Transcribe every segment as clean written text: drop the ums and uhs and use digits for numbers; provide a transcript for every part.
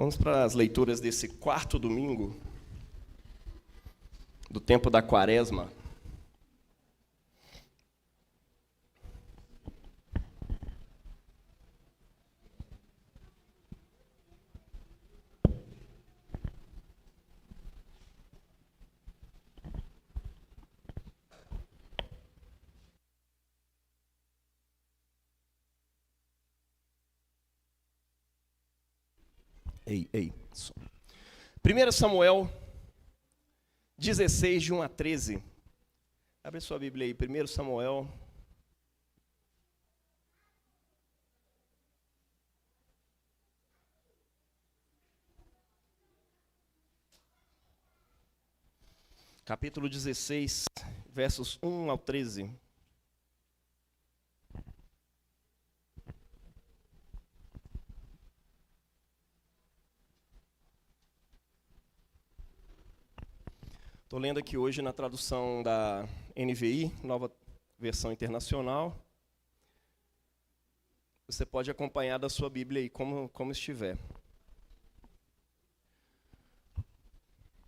Vamos para as leituras desse quarto domingo do tempo da Quaresma. Som. 1 Samuel 16, de 1 a 13. Abre sua Bíblia aí, 1 Samuel. Capítulo 16, versos 1 ao 13. Estou lendo aqui hoje na tradução da NVI, Nova Versão Internacional. Você pode acompanhar da sua Bíblia aí como estiver.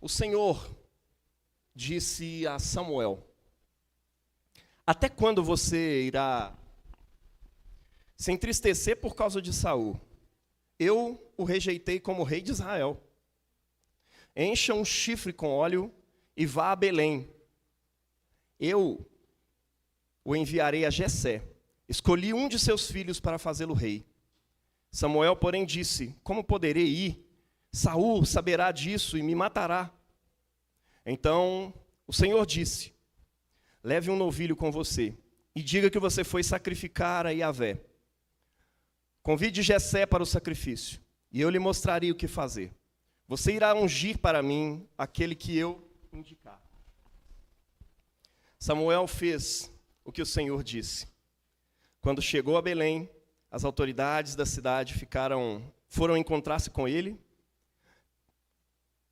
O Senhor disse a Samuel: até quando você irá se entristecer por causa de Saul? Eu o rejeitei como rei de Israel. Encha um chifre com óleo e vá a Belém. Eu o enviarei a Jessé. Escolhi um de seus filhos para fazê-lo rei. Samuel, porém, disse: como poderei ir? Saul saberá disso e me matará. Então o Senhor disse: leve um novilho com você e diga que você foi sacrificar a Yahvé. Convide Jessé para o sacrifício e eu lhe mostrarei o que fazer. Você irá ungir para mim aquele que eu indicar. Samuel fez o que o Senhor disse. Quando chegou a Belém, as autoridades da cidade foram encontrar-se com ele,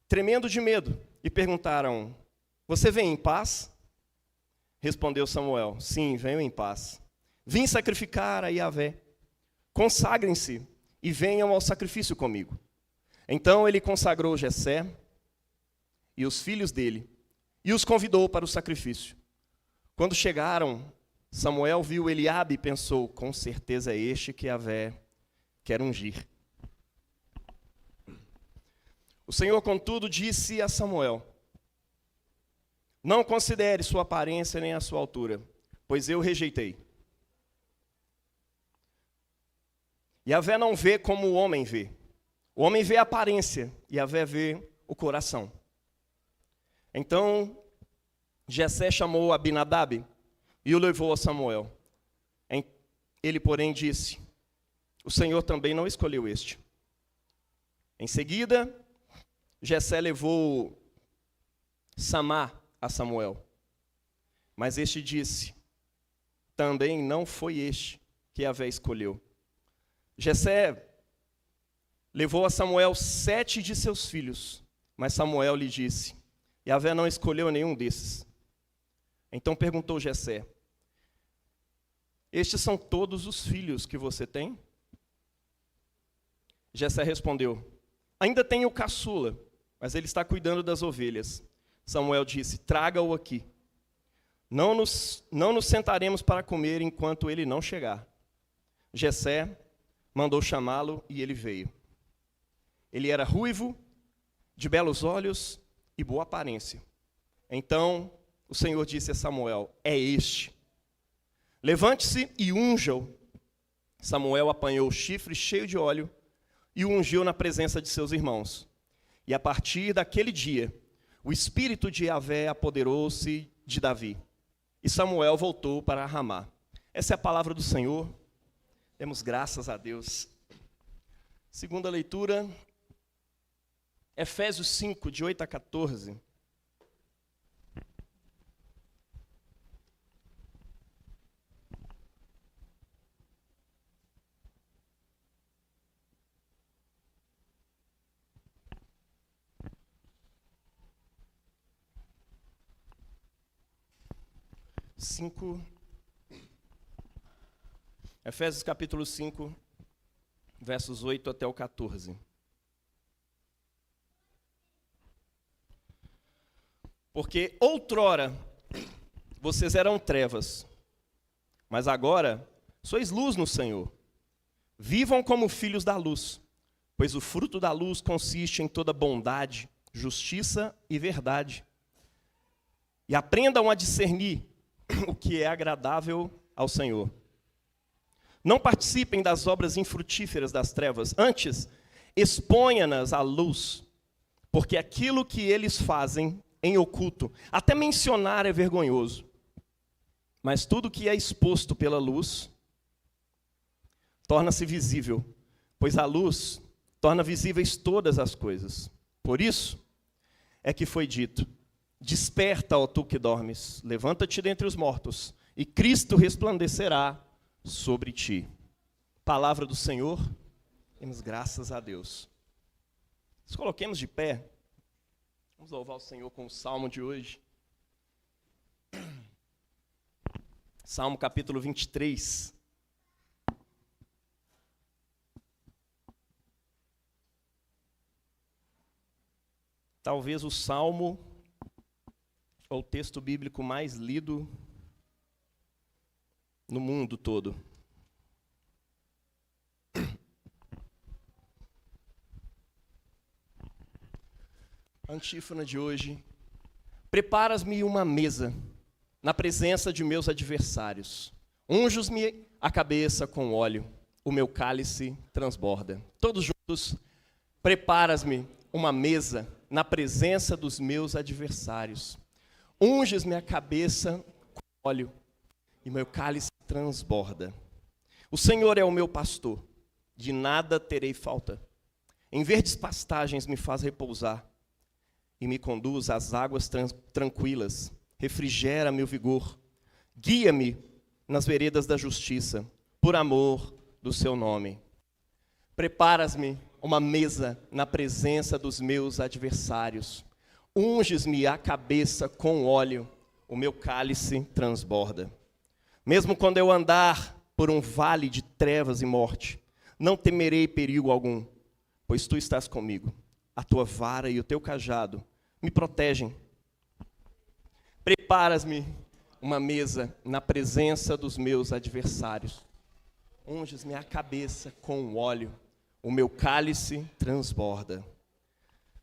tremendo de medo, e perguntaram: você vem em paz? Respondeu Samuel: sim, venho em paz. Vim sacrificar a Yahvé. Consagrem-se e venham ao sacrifício comigo. Então ele consagrou Jessé e os filhos dele, e os convidou para o sacrifício. Quando chegaram, Samuel viu Eliabe e pensou: com certeza é este que Yahvé quer ungir. O Senhor, contudo, disse a Samuel: não considere sua aparência nem a sua altura, pois eu rejeitei. Yahvé não vê como o homem vê. O homem vê a aparência, e Yahvé vê o coração. Então Jessé chamou Abinadab e o levou a Samuel. Ele, porém, disse: o Senhor também não escolheu este. Em seguida, Jessé levou Samá a Samuel. Mas este disse: também não foi este que Yahvé escolheu. Jessé levou a Samuel 7 de seus filhos, mas Samuel lhe disse: Yahvé não escolheu nenhum desses. Então perguntou Jessé: estes são todos os filhos que você tem? Jessé respondeu: ainda tenho o caçula, mas ele está cuidando das ovelhas. Samuel disse: traga-o aqui. Não nos sentaremos para comer enquanto ele não chegar. Jessé mandou chamá-lo e ele veio. Ele era ruivo, de belos olhos e boa aparência. Então o Senhor disse a Samuel: é este. Levante-se e unja-o. Samuel apanhou o chifre cheio de óleo e o ungiu na presença de seus irmãos. E a partir daquele dia, o espírito de Yahvé apoderou-se de Davi. E Samuel voltou para Ramá. Essa é a palavra do Senhor. Demos graças a Deus. Segunda leitura, Efésios 5, de 8 a 14. Efésios capítulo 5, versos 8 até o 14. Porque outrora vocês eram trevas, mas agora sois luz no Senhor. Vivam como filhos da luz, pois o fruto da luz consiste em toda bondade, justiça e verdade. E aprendam a discernir o que é agradável ao Senhor. Não participem das obras infrutíferas das trevas, antes exponha-nas à luz, porque aquilo que eles fazem em oculto, até mencionar é vergonhoso. Mas tudo que é exposto pela luz torna-se visível, pois a luz torna visíveis todas as coisas. Por isso é que foi dito: desperta, ó tu que dormes, levanta-te dentre os mortos, e Cristo resplandecerá sobre ti. Palavra do Senhor, demos graças a Deus. Nos coloquemos de pé, vamos louvar o Senhor com o salmo de hoje. Salmo capítulo 23. Talvez o salmo ou o texto bíblico mais lido no mundo todo. A antífona de hoje: preparas-me uma mesa na presença de meus adversários. Unges-me a cabeça com óleo, o meu cálice transborda. Todos juntos: preparas-me uma mesa na presença dos meus adversários. Unges-me a cabeça com óleo, e meu cálice transborda. O Senhor é o meu pastor, de nada terei falta. Em verdes pastagens me faz repousar, e me conduz às águas tranquilas. Refrigera meu vigor. Guia-me nas veredas da justiça, por amor do seu nome. Preparas-me uma mesa na presença dos meus adversários. Unges-me a cabeça com óleo, o meu cálice transborda. Mesmo quando eu andar por um vale de trevas e morte, não temerei perigo algum, pois tu estás comigo. A tua vara e o teu cajado me protegem. Preparas-me uma mesa na presença dos meus adversários. Unges-me a cabeça com óleo, o meu cálice transborda.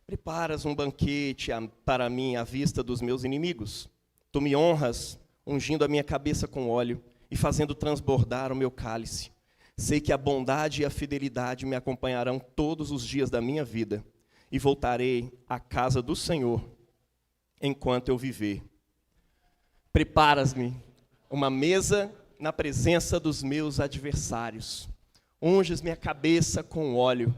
Preparas um banquete para mim à vista dos meus inimigos. Tu me honras, ungindo a minha cabeça com óleo e fazendo transbordar o meu cálice. Sei que a bondade e a fidelidade me acompanharão todos os dias da minha vida, e voltarei à casa do Senhor enquanto eu viver. Preparas-me uma mesa na presença dos meus adversários. Unges-me a cabeça com óleo,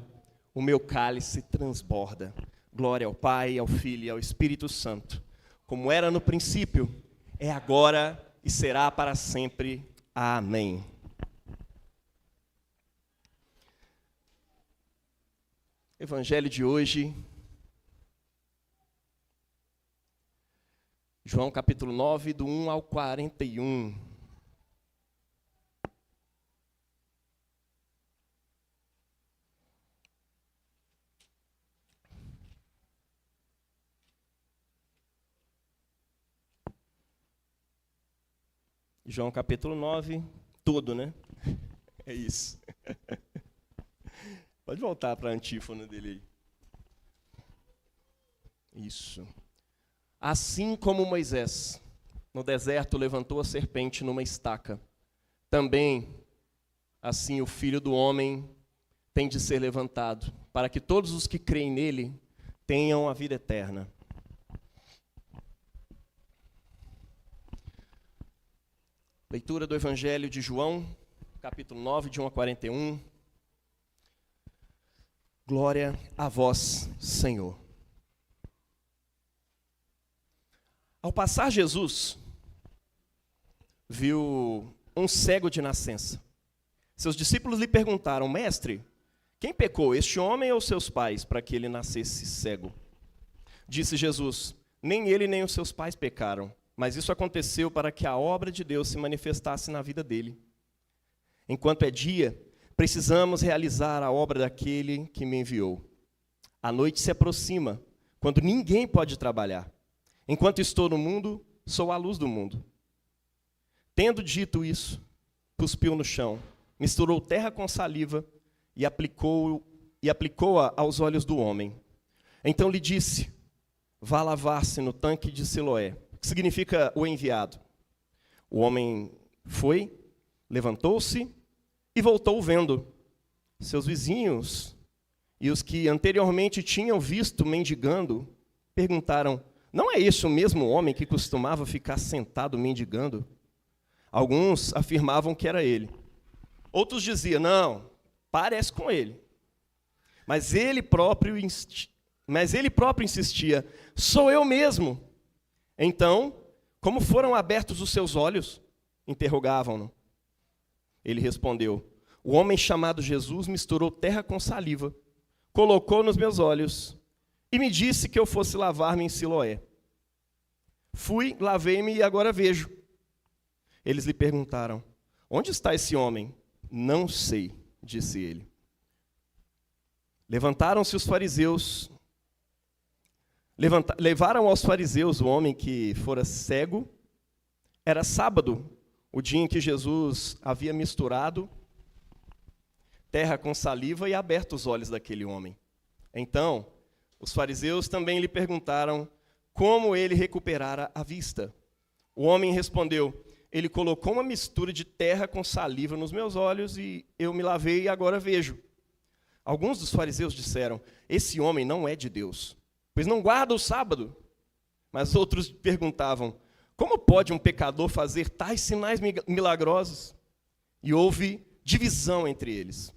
o meu cálice transborda. Glória ao Pai, ao Filho e ao Espírito Santo, como era no princípio, é agora e será para sempre. Amém. Evangelho de hoje, João capítulo 9, do 1 ao 41. João capítulo 9, todo, né? É isso. Pode voltar para a antífona dele aí. Isso. Assim como Moisés, no deserto, levantou a serpente numa estaca, também, assim, o Filho do Homem tem de ser levantado, para que todos os que creem nele tenham a vida eterna. Leitura do Evangelho de João, capítulo 9, de 1 a 41. Glória a vós, Senhor. Ao passar Jesus, viu um cego de nascença. Seus discípulos lhe perguntaram: Mestre, quem pecou, este homem ou seus pais, para que ele nascesse cego? Disse Jesus: nem ele nem os seus pais pecaram, mas isso aconteceu para que a obra de Deus se manifestasse na vida dele. Enquanto é dia, precisamos realizar a obra daquele que me enviou. A noite se aproxima, quando ninguém pode trabalhar. Enquanto estou no mundo, sou a luz do mundo. Tendo dito isso, cuspiu no chão, misturou terra com saliva e aplicou-a aos olhos do homem. Então lhe disse: vá lavar-se no tanque de Siloé, que significa o enviado. O homem foi, levantou-se e voltou vendo. Seus vizinhos e os que anteriormente tinham visto mendigando perguntaram: não é este o mesmo homem que costumava ficar sentado mendigando? Alguns afirmavam que era ele. Outros diziam: não, parece com ele. Mas ele próprio insistia: sou eu mesmo. Então, como foram abertos os seus olhos? Interrogavam-no. Ele respondeu: o homem chamado Jesus misturou terra com saliva, colocou nos meus olhos e me disse que eu fosse lavar-me em Siloé. Fui, lavei-me e agora vejo. Eles lhe perguntaram: onde está esse homem? Não sei, disse ele. Levaram aos fariseus o homem que fora cego. Era sábado, o dia em que Jesus havia misturado terra com saliva e aberto os olhos daquele homem. Então, os fariseus também lhe perguntaram como ele recuperara a vista. O homem respondeu: ele colocou uma mistura de terra com saliva nos meus olhos e eu me lavei e agora vejo. Alguns dos fariseus disseram: esse homem não é de Deus, pois não guarda o sábado. Mas outros perguntavam: como pode um pecador fazer tais sinais milagrosos? E houve divisão entre eles.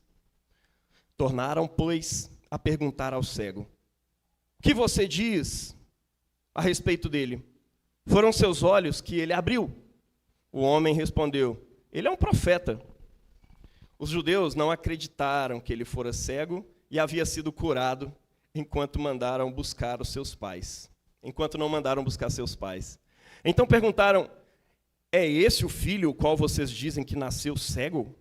Tornaram, pois, a perguntar ao cego: o que você diz a respeito dele? Foram seus olhos que ele abriu? O homem respondeu: ele é um profeta. Os judeus não acreditaram que ele fora cego e havia sido curado enquanto não mandaram buscar seus pais. Então perguntaram: é esse o filho o qual vocês dizem que nasceu cego?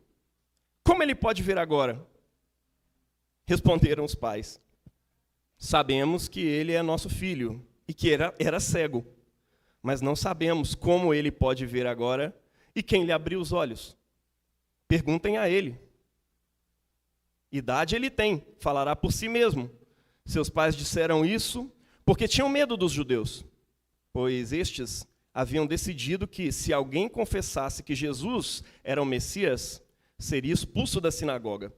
Como ele pode ver agora? Responderam os pais: sabemos que ele é nosso filho e que era cego, mas não sabemos como ele pode ver agora e quem lhe abriu os olhos. Perguntem a ele. Idade ele tem, falará por si mesmo. Seus pais disseram isso porque tinham medo dos judeus, pois estes haviam decidido que, se alguém confessasse que Jesus era o Messias, seria expulso da sinagoga.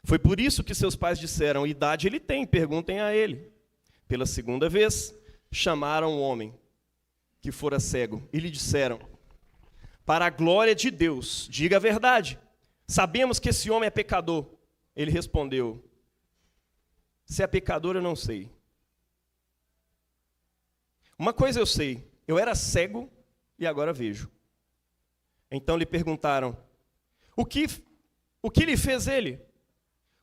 Foi por isso que seus pais disseram: idade ele tem, perguntem a ele. Pela segunda vez, chamaram o homem que fora cego e lhe disseram: para a glória de Deus, diga a verdade. Sabemos que esse homem é pecador. Ele respondeu: se é pecador, eu não sei. Uma coisa eu sei: eu era cego e agora vejo. Então lhe perguntaram: o que lhe fez ele?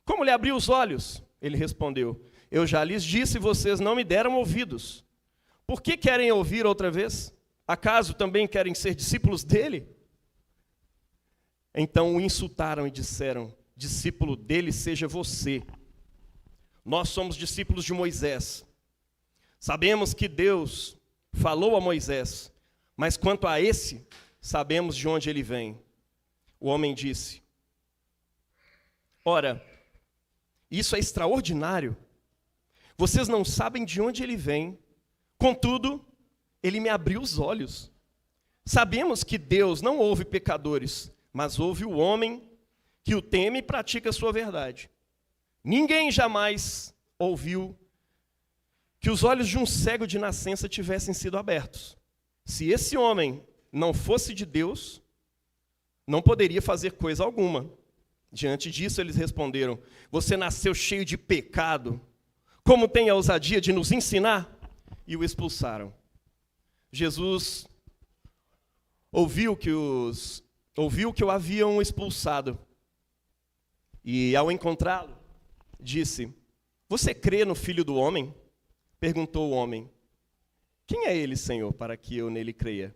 Como lhe abriu os olhos? Ele respondeu: eu já lhes disse e vocês não me deram ouvidos. Por que querem ouvir outra vez? Acaso também querem ser discípulos dele? Então o insultaram e disseram: discípulo dele seja você. Nós somos discípulos de Moisés. Sabemos que Deus falou a Moisés, mas quanto a esse, sabemos de onde ele vem. O homem disse: ora, isso é extraordinário. Vocês não sabem de onde ele vem, contudo, ele me abriu os olhos. Sabemos que Deus não ouve pecadores, mas ouve o homem que o teme e pratica a sua verdade. Ninguém jamais ouviu que os olhos de um cego de nascença tivessem sido abertos. Se esse homem não fosse de Deus, não poderia fazer coisa alguma. Diante disso, eles responderam: você nasceu cheio de pecado. Como tem a ousadia de nos ensinar? E o expulsaram. Jesus ouviu que o haviam expulsado. E ao encontrá-lo, disse: você crê no Filho do Homem? Perguntou o homem: quem é ele, Senhor, para que eu nele creia?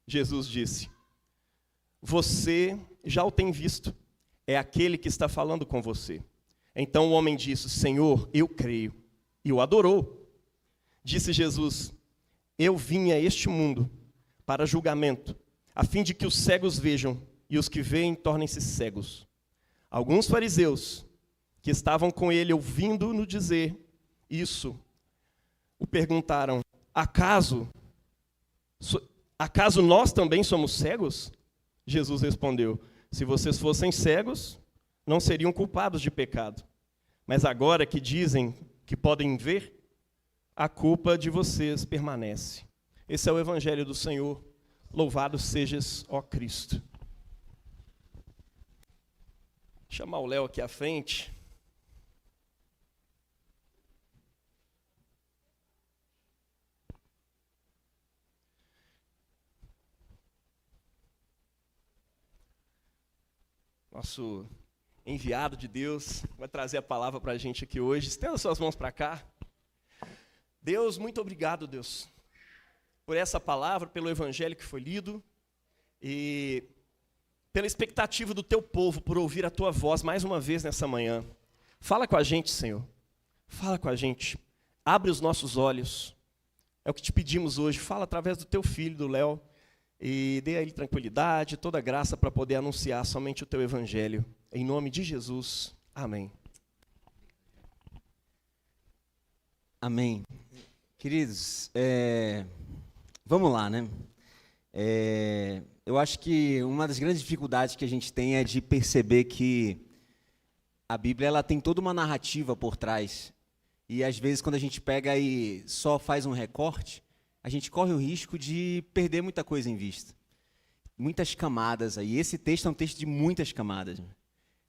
Jesus disse: você já o tem visto. É aquele que está falando com você. Então o homem disse: Senhor, eu creio. E o adorou. Disse Jesus: eu vim a este mundo para julgamento, a fim de que os cegos vejam e os que veem tornem-se cegos. Alguns fariseus que estavam com ele ouvindo-no dizer isso, o perguntaram: acaso nós também somos cegos? Jesus respondeu: se vocês fossem cegos, não seriam culpados de pecado. Mas agora que dizem que podem ver, a culpa de vocês permanece. Esse é o Evangelho do Senhor. Louvado sejas, ó Cristo. Vou chamar o Léo aqui à frente. Nosso enviado de Deus vai trazer a palavra para a gente aqui hoje. Estenda suas mãos para cá. Deus, muito obrigado, Deus, por essa palavra, pelo evangelho que foi lido e pela expectativa do teu povo por ouvir a tua voz mais uma vez nessa manhã. Fala com a gente, Senhor. Fala com a gente. Abre os nossos olhos. É o que te pedimos hoje. Fala através do teu filho, do Léo, e dê a ele tranquilidade, toda graça para poder anunciar somente o teu evangelho. Em nome de Jesus. Amém. Amém. Queridos, vamos lá, né? Eu acho que uma das grandes dificuldades que a gente tem é de perceber que a Bíblia ela tem toda uma narrativa por trás. E às vezes quando a gente pega e só faz um recorte, a gente corre o risco de perder muita coisa em vista. Muitas camadas aí. Esse texto é um texto de muitas camadas.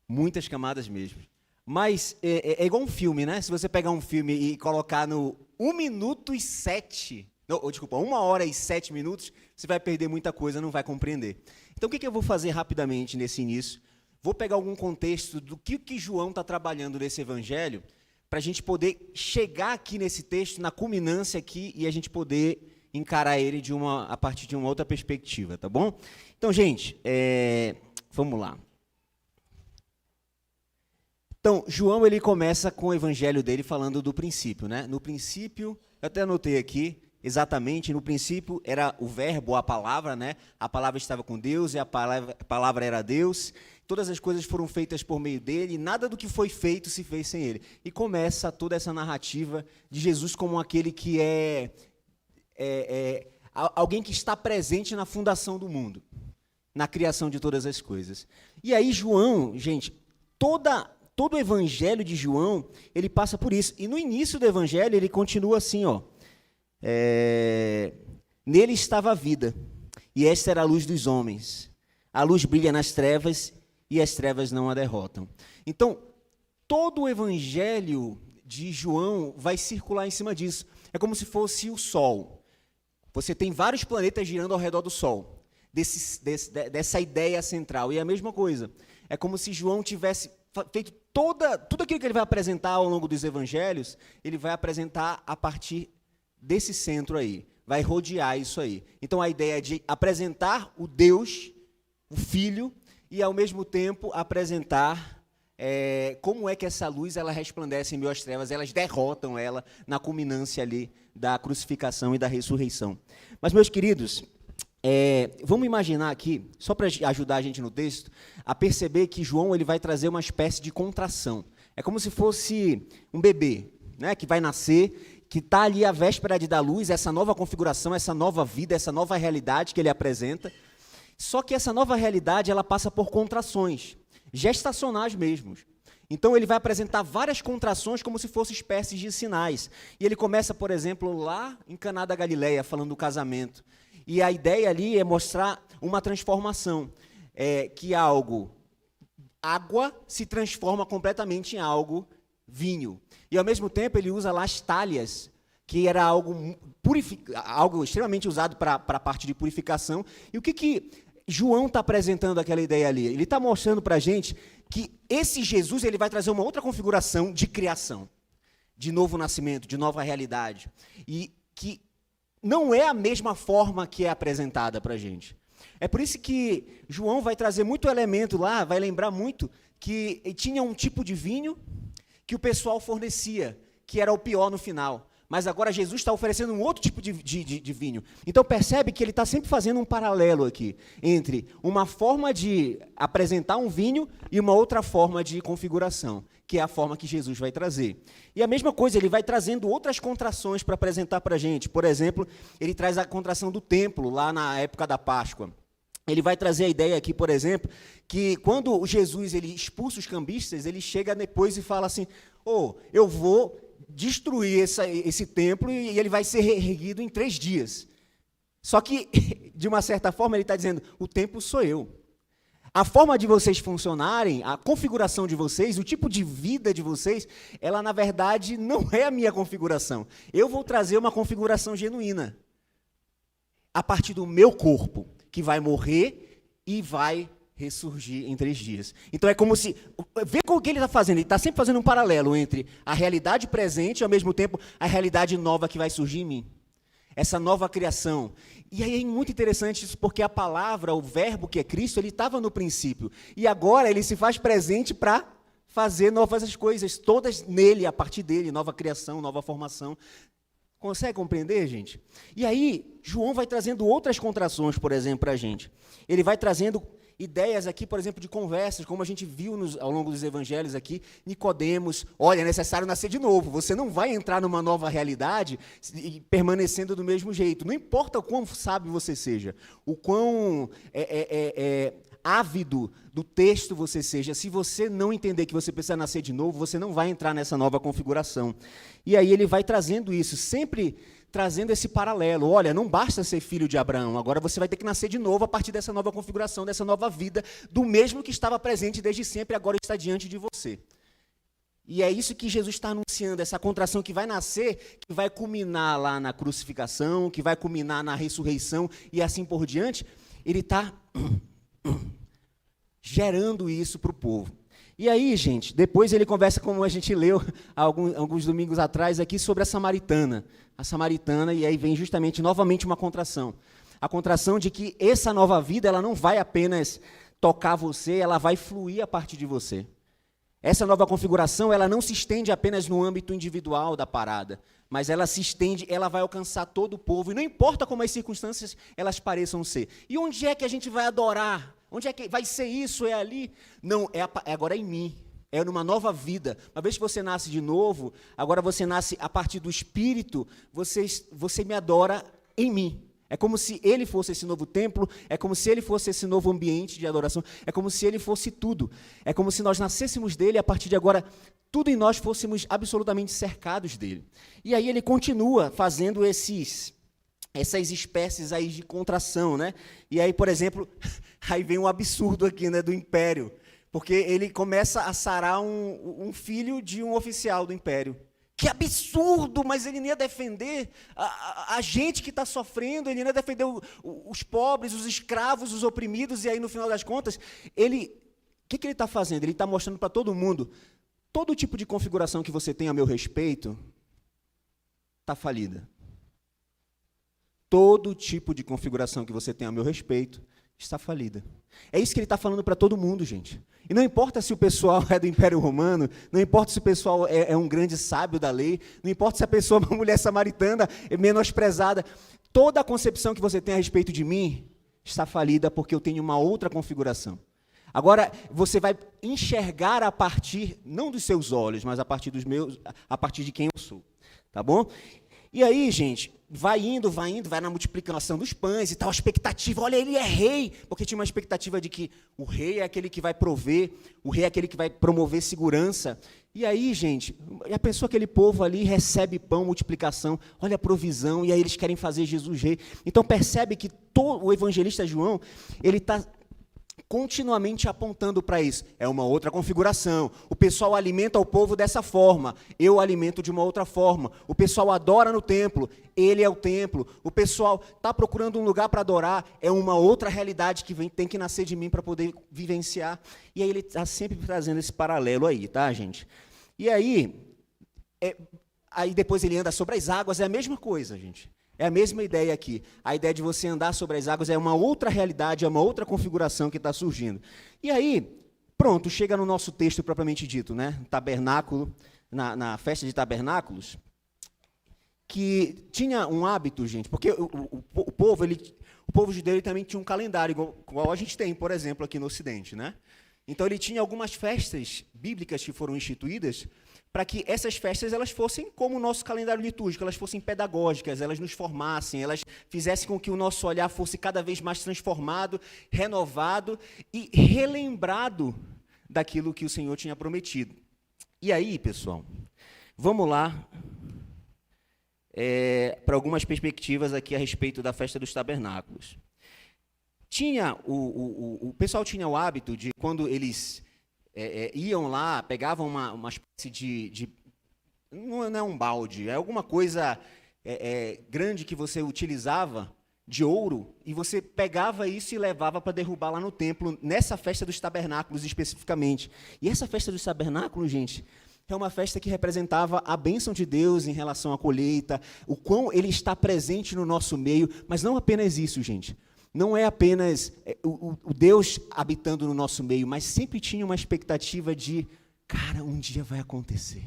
Muitas camadas mesmo. Mas é igual um filme, né? Se você pegar um filme e colocar no 1 minuto e 7... Não, desculpa, 1 hora e 7 minutos, você vai perder muita coisa, não vai compreender. Então, o que eu vou fazer rapidamente nesse início? Vou pegar algum contexto do que João está trabalhando nesse evangelho, para a gente poder chegar aqui nesse texto, na culminância aqui, e a gente poder encarar ele a partir de uma outra perspectiva, tá bom? Então, gente, vamos lá. Então, João ele começa com o evangelho dele falando do princípio, né? No princípio, eu até anotei aqui, exatamente, no princípio era o verbo, a palavra, né? A palavra estava com Deus e a palavra era Deus. Todas as coisas foram feitas por meio dele e nada do que foi feito se fez sem ele. E começa toda essa narrativa de Jesus como aquele que é alguém que está presente na fundação do mundo, na criação de todas as coisas. E aí João, gente, todo o evangelho de João, ele passa por isso. E no início do evangelho, ele continua assim, ó. Nele estava a vida, e esta era a luz dos homens. A luz brilha nas trevas, e as trevas não a derrotam. Então, todo o evangelho de João vai circular em cima disso. É como se fosse o Sol. Você tem vários planetas girando ao redor do Sol, dessa ideia central. E é a mesma coisa. É como se João tivesse feito tudo aquilo que ele vai apresentar ao longo dos evangelhos, ele vai apresentar a partir desse centro aí, vai rodear isso aí. Então, a ideia é de apresentar o Deus, o Filho, e, ao mesmo tempo, apresentar como é que essa luz ela resplandece em meio às trevas, elas derrotam ela na culminância ali da crucificação e da ressurreição. Mas, meus queridos, vamos imaginar aqui, só para ajudar a gente no texto, a perceber que João ele vai trazer uma espécie de contração. É como se fosse um bebê, né, que vai nascer, que está ali à véspera de dar luz, essa nova configuração, essa nova vida, essa nova realidade que ele apresenta. Só que essa nova realidade ela passa por contrações, gestacionais mesmo. Então ele vai apresentar várias contrações como se fossem espécies de sinais. E ele começa, por exemplo, lá em Caná da Galileia, falando do casamento. E a ideia ali é mostrar uma transformação, que água se transforma completamente em algo vinho. E, ao mesmo tempo, ele usa lá as talhas, que era algo extremamente usado para a parte de purificação. E o que João está apresentando aquela ideia ali? Ele está mostrando para a gente que esse Jesus ele vai trazer uma outra configuração de criação, de novo nascimento, de nova realidade. E que não é a mesma forma que é apresentada para a gente. É por isso que João vai trazer muito elemento lá, vai lembrar muito que tinha um tipo de vinho que o pessoal fornecia, que era o pior no final, mas agora Jesus está oferecendo um outro tipo de vinho. Então percebe que ele está sempre fazendo um paralelo aqui entre uma forma de apresentar um vinho e uma outra forma de configuração, que é a forma que Jesus vai trazer. E a mesma coisa, ele vai trazendo outras contrações para apresentar para a gente. Por exemplo, ele traz a contração do templo, lá na época da Páscoa. Ele vai trazer a ideia aqui, por exemplo, que quando Jesus ele expulsa os cambistas, ele chega depois e fala assim, eu vou destruir esse templo e ele vai ser reerguido em 3 dias. Só que, de uma certa forma, ele está dizendo, o templo sou eu. A forma de vocês funcionarem, a configuração de vocês, o tipo de vida de vocês, ela, na verdade, não é a minha configuração. Eu vou trazer uma configuração genuína, a partir do meu corpo, que vai morrer e vai ressurgir em 3 dias. Então é como se... Vê com o que ele está fazendo. Ele está sempre fazendo um paralelo entre a realidade presente e, ao mesmo tempo, a realidade nova que vai surgir em mim. Essa nova criação. E aí é muito interessante isso, porque a palavra, o verbo que é Cristo, ele estava no princípio. E agora ele se faz presente para fazer novas coisas, todas nele, a partir dele, nova criação, nova formação. Consegue compreender, gente? E aí, João vai trazendo outras contrações, por exemplo, para a gente. Ele vai trazendo ideias aqui, por exemplo, de conversas, como a gente viu ao longo dos evangelhos aqui, Nicodemos, olha, é necessário nascer de novo, você não vai entrar numa nova realidade permanecendo do mesmo jeito, não importa o quão sábio você seja, o quão ávido do texto você seja, se você não entender que você precisa nascer de novo, você não vai entrar nessa nova configuração. E aí ele vai trazendo isso, sempre trazendo esse paralelo. Olha, não basta ser filho de Abraão, agora você vai ter que nascer de novo a partir dessa nova configuração, dessa nova vida, do mesmo que estava presente desde sempre, agora está diante de você. E é isso que Jesus está anunciando, essa contração que vai nascer, que vai culminar lá na crucificação, que vai culminar na ressurreição e assim por diante. Ele está gerando isso para o povo. E aí, gente, depois ele conversa, como a gente leu alguns domingos atrás aqui, sobre a samaritana. A samaritana, e aí vem justamente, novamente, uma contração. A contração de que essa nova vida, ela não vai apenas tocar você, ela vai fluir a partir de você. Essa nova configuração, ela não se estende apenas no âmbito individual da parada, mas ela se estende, ela vai alcançar todo o povo, e não importa como as circunstâncias elas pareçam ser. E onde é que a gente vai adorar? Onde é que vai ser isso? É ali? Não, agora é em mim. É numa nova vida. Uma vez que você nasce de novo, agora você nasce a partir do Espírito, você me adora em mim. É como se ele fosse esse novo templo, é como se ele fosse esse novo ambiente de adoração, é como se ele fosse tudo. É como se nós nascêssemos dele e a partir de agora tudo em nós fôssemos absolutamente cercados dele. E aí ele continua fazendo essas espécies aí de contração, né? E aí, por exemplo, aí vem um absurdo aqui, né, do império, porque ele começa a sarar um filho de um oficial do império. Que absurdo, mas ele nem ia defender a gente que está sofrendo, ele nem ia defender os pobres, os escravos, os oprimidos, e aí, no final das contas, o que ele está fazendo? Ele está mostrando para todo mundo, todo tipo de configuração que você tem a meu respeito está falida. Todo tipo de configuração que você tem a meu respeito está falida. É isso que ele está falando para todo mundo, gente. E não importa se o pessoal é do Império Romano, não importa se o pessoal é um grande sábio da lei, não importa se a pessoa é uma mulher samaritana, é menosprezada, toda a concepção que você tem a respeito de mim está falida porque eu tenho uma outra configuração. Agora, você vai enxergar a partir, não dos seus olhos, mas a partir dos meus, a partir de quem eu sou. Tá bom? E aí, gente, vai na multiplicação dos pães e tal, a expectativa, olha, ele é rei, porque tinha uma expectativa de que o rei é aquele que vai prover, o rei é aquele que vai promover segurança. E aí, gente, a pessoa, aquele povo ali, recebe pão, multiplicação, olha a provisão, e aí eles querem fazer Jesus rei. Então, percebe que o evangelista João, ele está continuamente apontando para isso. É uma outra configuração. O pessoal alimenta o povo dessa forma, eu alimento de uma outra forma. O pessoal adora no templo, ele é o templo. O pessoal está procurando um lugar para adorar, é uma outra realidade que tem que nascer de mim para poder vivenciar. E aí ele está sempre trazendo esse paralelo aí, tá, gente? E aí depois ele anda sobre as águas, é a mesma coisa, gente. É a mesma ideia aqui. A ideia de você andar sobre as águas é uma outra realidade, é uma outra configuração que está surgindo. E aí, pronto, chega no nosso texto propriamente dito, né? Tabernáculo, na festa de tabernáculos. que tinha um hábito, gente, porque o povo judeu ele também tinha um calendário, igual a gente tem, por exemplo, aqui no Ocidente, né? Então ele tinha algumas festas bíblicas que foram instituídas para que essas festas elas fossem como o nosso calendário litúrgico, elas fossem pedagógicas, elas nos formassem, elas fizessem com que o nosso olhar fosse cada vez mais transformado, renovado e relembrado daquilo que o Senhor tinha prometido. E aí, pessoal, vamos lá para algumas perspectivas aqui a respeito da festa dos tabernáculos. O pessoal tinha o hábito de, quando eles iam lá, pegavam uma espécie de não é um balde, é alguma coisa grande que você utilizava, de ouro, e você pegava isso e levava para derrubar lá no templo, nessa festa dos tabernáculos especificamente. E essa festa dos tabernáculos, gente, é uma festa que representava a bênção de Deus em relação à colheita, o quão Ele está presente no nosso meio, mas não apenas isso, gente. Não é apenas o Deus habitando no nosso meio, mas sempre tinha uma expectativa de, cara, um dia vai acontecer.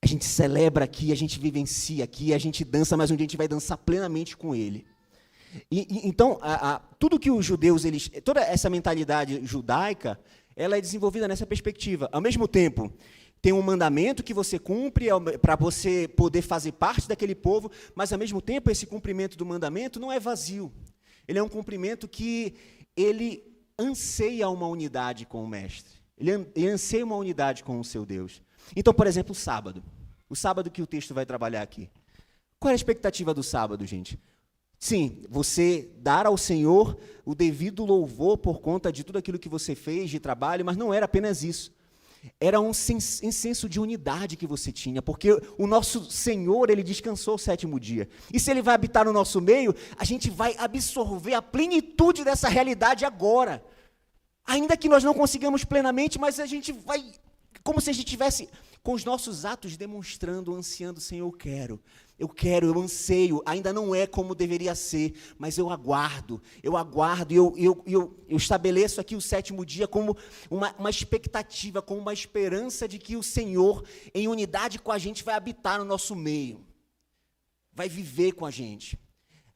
A gente celebra aqui, a gente vivencia aqui, a gente dança, mas um dia a gente vai dançar plenamente com Ele. Então, tudo que os judeus, toda essa mentalidade judaica, ela é desenvolvida nessa perspectiva. Ao mesmo tempo, tem um mandamento que você cumpre para você poder fazer parte daquele povo, mas, ao mesmo tempo, esse cumprimento do mandamento não é vazio. Ele é um cumprimento que ele anseia uma unidade com o Mestre. Ele anseia uma unidade com o seu Deus. Então, por exemplo, o sábado que o texto vai trabalhar aqui. Qual é a expectativa do sábado, gente? Sim, você dar ao Senhor o devido louvor por conta de tudo aquilo que você fez de trabalho, mas não era apenas isso. Era um senso de unidade que você tinha, porque o nosso Senhor, Ele descansou o 7º dia. E se Ele vai habitar no nosso meio, a gente vai absorver a plenitude dessa realidade agora. Ainda que nós não consigamos plenamente, mas a gente vai, como se a gente tivesse com os nossos atos demonstrando, ansiando, Senhor, eu anseio, ainda não é como deveria ser, mas eu aguardo, e eu estabeleço aqui o 7º dia como uma expectativa, como uma esperança de que o Senhor, em unidade com a gente, vai habitar no nosso meio, vai viver com a gente,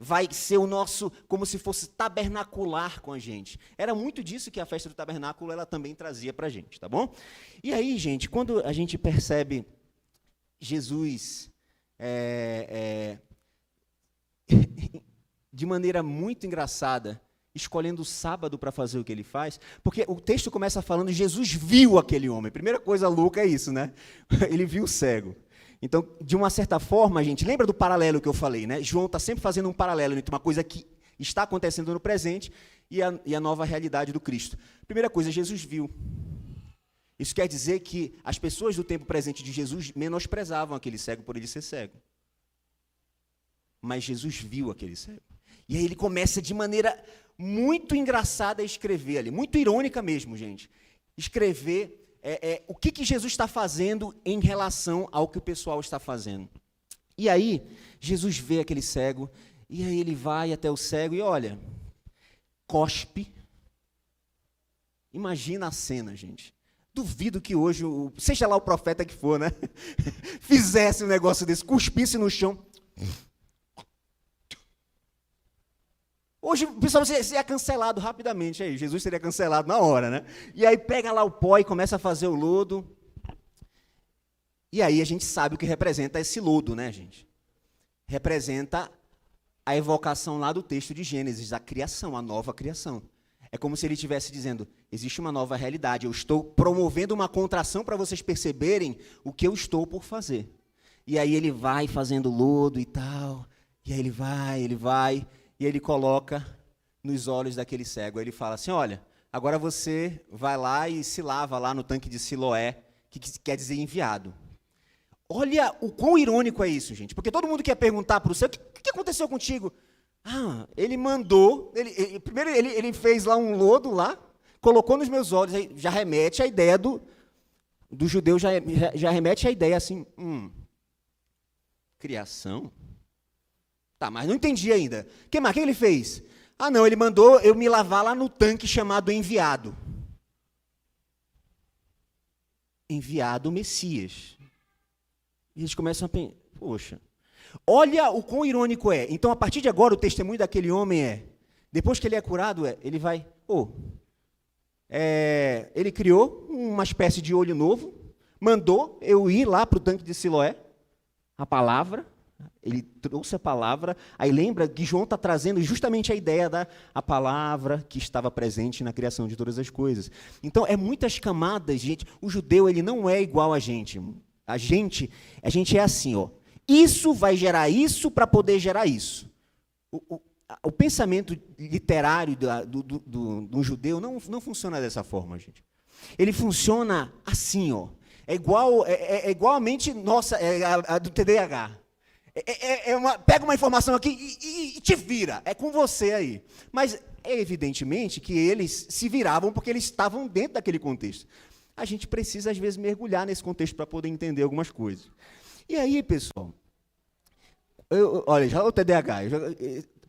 vai ser o nosso, como se fosse tabernacular com a gente. Era muito disso que a festa do tabernáculo ela também trazia para a gente, tá bom? E aí, gente, quando a gente percebe Jesus de maneira muito engraçada, escolhendo o sábado para fazer o que ele faz, porque o texto começa falando, Jesus viu aquele homem. Primeira coisa louca é isso, né? Ele viu o cego. Então, de uma certa forma, gente, lembra do paralelo que eu falei, né? João está sempre fazendo um paralelo entre uma coisa que está acontecendo no presente e a nova realidade do Cristo. Primeira coisa, Jesus viu. Isso quer dizer que as pessoas do tempo presente de Jesus menosprezavam aquele cego por ele ser cego. Mas Jesus viu aquele cego. E aí ele começa de maneira muito engraçada a escrever ali, muito irônica mesmo, gente. Escrever o que Jesus está fazendo em relação ao que o pessoal está fazendo. E aí, Jesus vê aquele cego, e aí ele vai até o cego e olha, cospe. Imagina a cena, gente. Duvido que hoje, seja lá o profeta que for, né? Fizesse um negócio desse, cuspisse no chão. Hoje, pessoal, você seria cancelado rapidamente. Aí, Jesus seria cancelado na hora, né? E aí pega lá o pó e começa a fazer o lodo. E aí a gente sabe o que representa esse lodo, né, gente? Representa a evocação lá do texto de Gênesis, a criação, a nova criação. É como se ele estivesse dizendo, existe uma nova realidade, eu estou promovendo uma contração para vocês perceberem o que eu estou por fazer. E aí ele vai fazendo lodo e tal, e aí ele vai, e ele coloca nos olhos daquele cego. Aí ele fala assim, olha, agora você vai lá e se lava lá no tanque de Siloé, que quer dizer enviado. Olha o quão irônico é isso, gente, porque todo mundo quer perguntar para o céu, o que aconteceu contigo? Ah, ele mandou, primeiro ele fez lá um lodo lá, colocou nos meus olhos, aí já remete à ideia do judeu, já remete à ideia assim, criação? Tá, mas não entendi ainda. O que mais? O que ele fez? Ah, não, ele mandou eu me lavar lá no tanque chamado enviado. Enviado Messias. E eles começam a pensar, poxa, Olha o quão irônico é. Então, a partir de agora, o testemunho daquele homem depois que ele é curado, ele vai, ele criou uma espécie de olho novo, mandou eu ir lá para o tanque de Siloé, a palavra, ele trouxe a palavra, aí lembra que João está trazendo justamente a ideia da a palavra que estava presente na criação de todas as coisas. Então, é muitas camadas, gente. O judeu, ele não é igual a gente. A gente é assim, isso vai gerar isso para poder gerar isso. O pensamento literário do judeu não funciona dessa forma, gente. Ele funciona assim, É igualmente nossa, a do TDAH. Pega uma informação aqui e te vira. É com você aí. Mas é evidentemente que eles se viravam porque eles estavam dentro daquele contexto. A gente precisa, às vezes, mergulhar nesse contexto para poder entender algumas coisas. E aí, pessoal, olha, já o TDAH.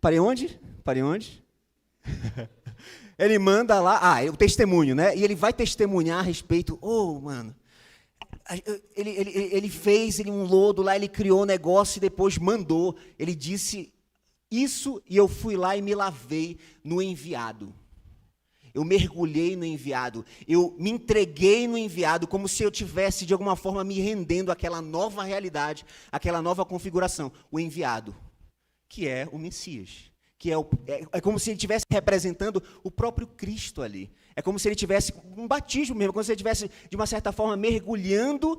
Parei onde? Ele manda lá, o testemunho, né? E ele vai testemunhar a respeito, mano, ele fez um lodo lá, ele criou um negócio e depois mandou. Ele disse isso e eu fui lá e me lavei no enviado. Eu mergulhei no enviado, eu me entreguei no enviado, como se eu tivesse, de alguma forma, me rendendo àquela nova realidade, àquela nova configuração. O enviado, que é o Messias, que é como se ele estivesse representando o próprio Cristo ali. É como se ele tivesse um batismo mesmo, como se ele estivesse, de uma certa forma, mergulhando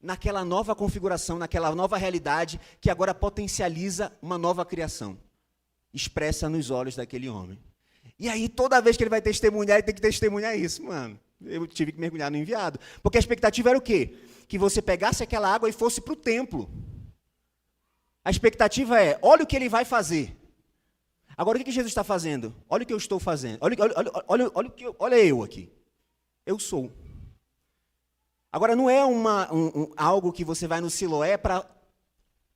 naquela nova configuração, naquela nova realidade, que agora potencializa uma nova criação, expressa nos olhos daquele homem. E aí, toda vez que ele vai testemunhar, ele tem que testemunhar isso, mano. Eu tive que mergulhar no enviado. Porque a expectativa era o quê? Que você pegasse aquela água e fosse para o templo. A expectativa olha o que ele vai fazer. Agora, o que Jesus está fazendo? Olha o que eu estou fazendo. Olha eu aqui. Eu sou. Agora, não é algo que você vai no Siloé para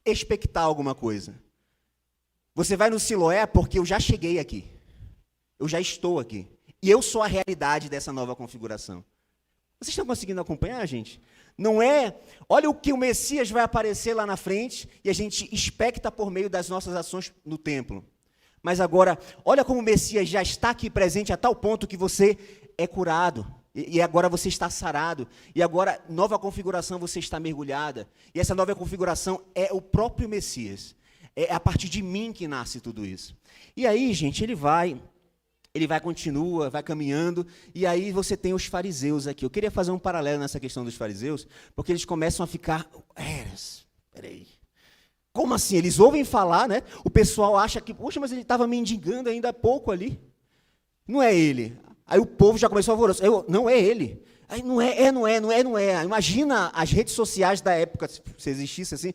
expectar alguma coisa. Você vai no Siloé porque eu já cheguei aqui. Eu já estou aqui. E eu sou a realidade dessa nova configuração. Vocês estão conseguindo acompanhar, gente? Não é, olha o que o Messias vai aparecer lá na frente e a gente expecta por meio das nossas ações no templo. Mas agora, olha como o Messias já está aqui presente a tal ponto que você é curado. E agora você está sarado. E agora, nova configuração, você está mergulhada. E essa nova configuração é o próprio Messias. É a partir de mim que nasce tudo isso. E aí, gente, ele vai continua, vai caminhando, e aí você tem os fariseus aqui. Eu queria fazer um paralelo nessa questão dos fariseus, porque eles começam a ficar, peraí, como assim? Eles ouvem falar, né? O pessoal acha que, poxa, mas ele estava mendigando ainda há pouco ali. Não é ele. Aí o povo já começou a alvoroçar. Não é ele. Aí não é. Imagina as redes sociais da época, se existisse assim.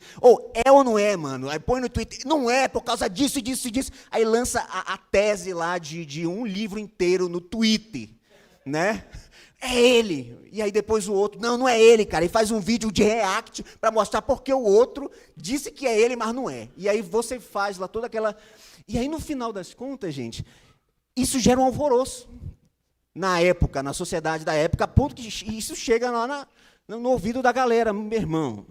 É ou não é, mano? Aí põe no Twitter, não é, por causa disso. Aí lança a tese lá de um livro inteiro no Twitter, né? É ele. E aí depois o outro, não é ele, cara. E faz um vídeo de react para mostrar porque o outro disse que é ele, mas não é. E aí você faz lá toda aquela... E aí no final das contas, gente, isso gera um alvoroço. Na época, na sociedade da época, a ponto que isso chega lá no ouvido da galera. Meu irmão,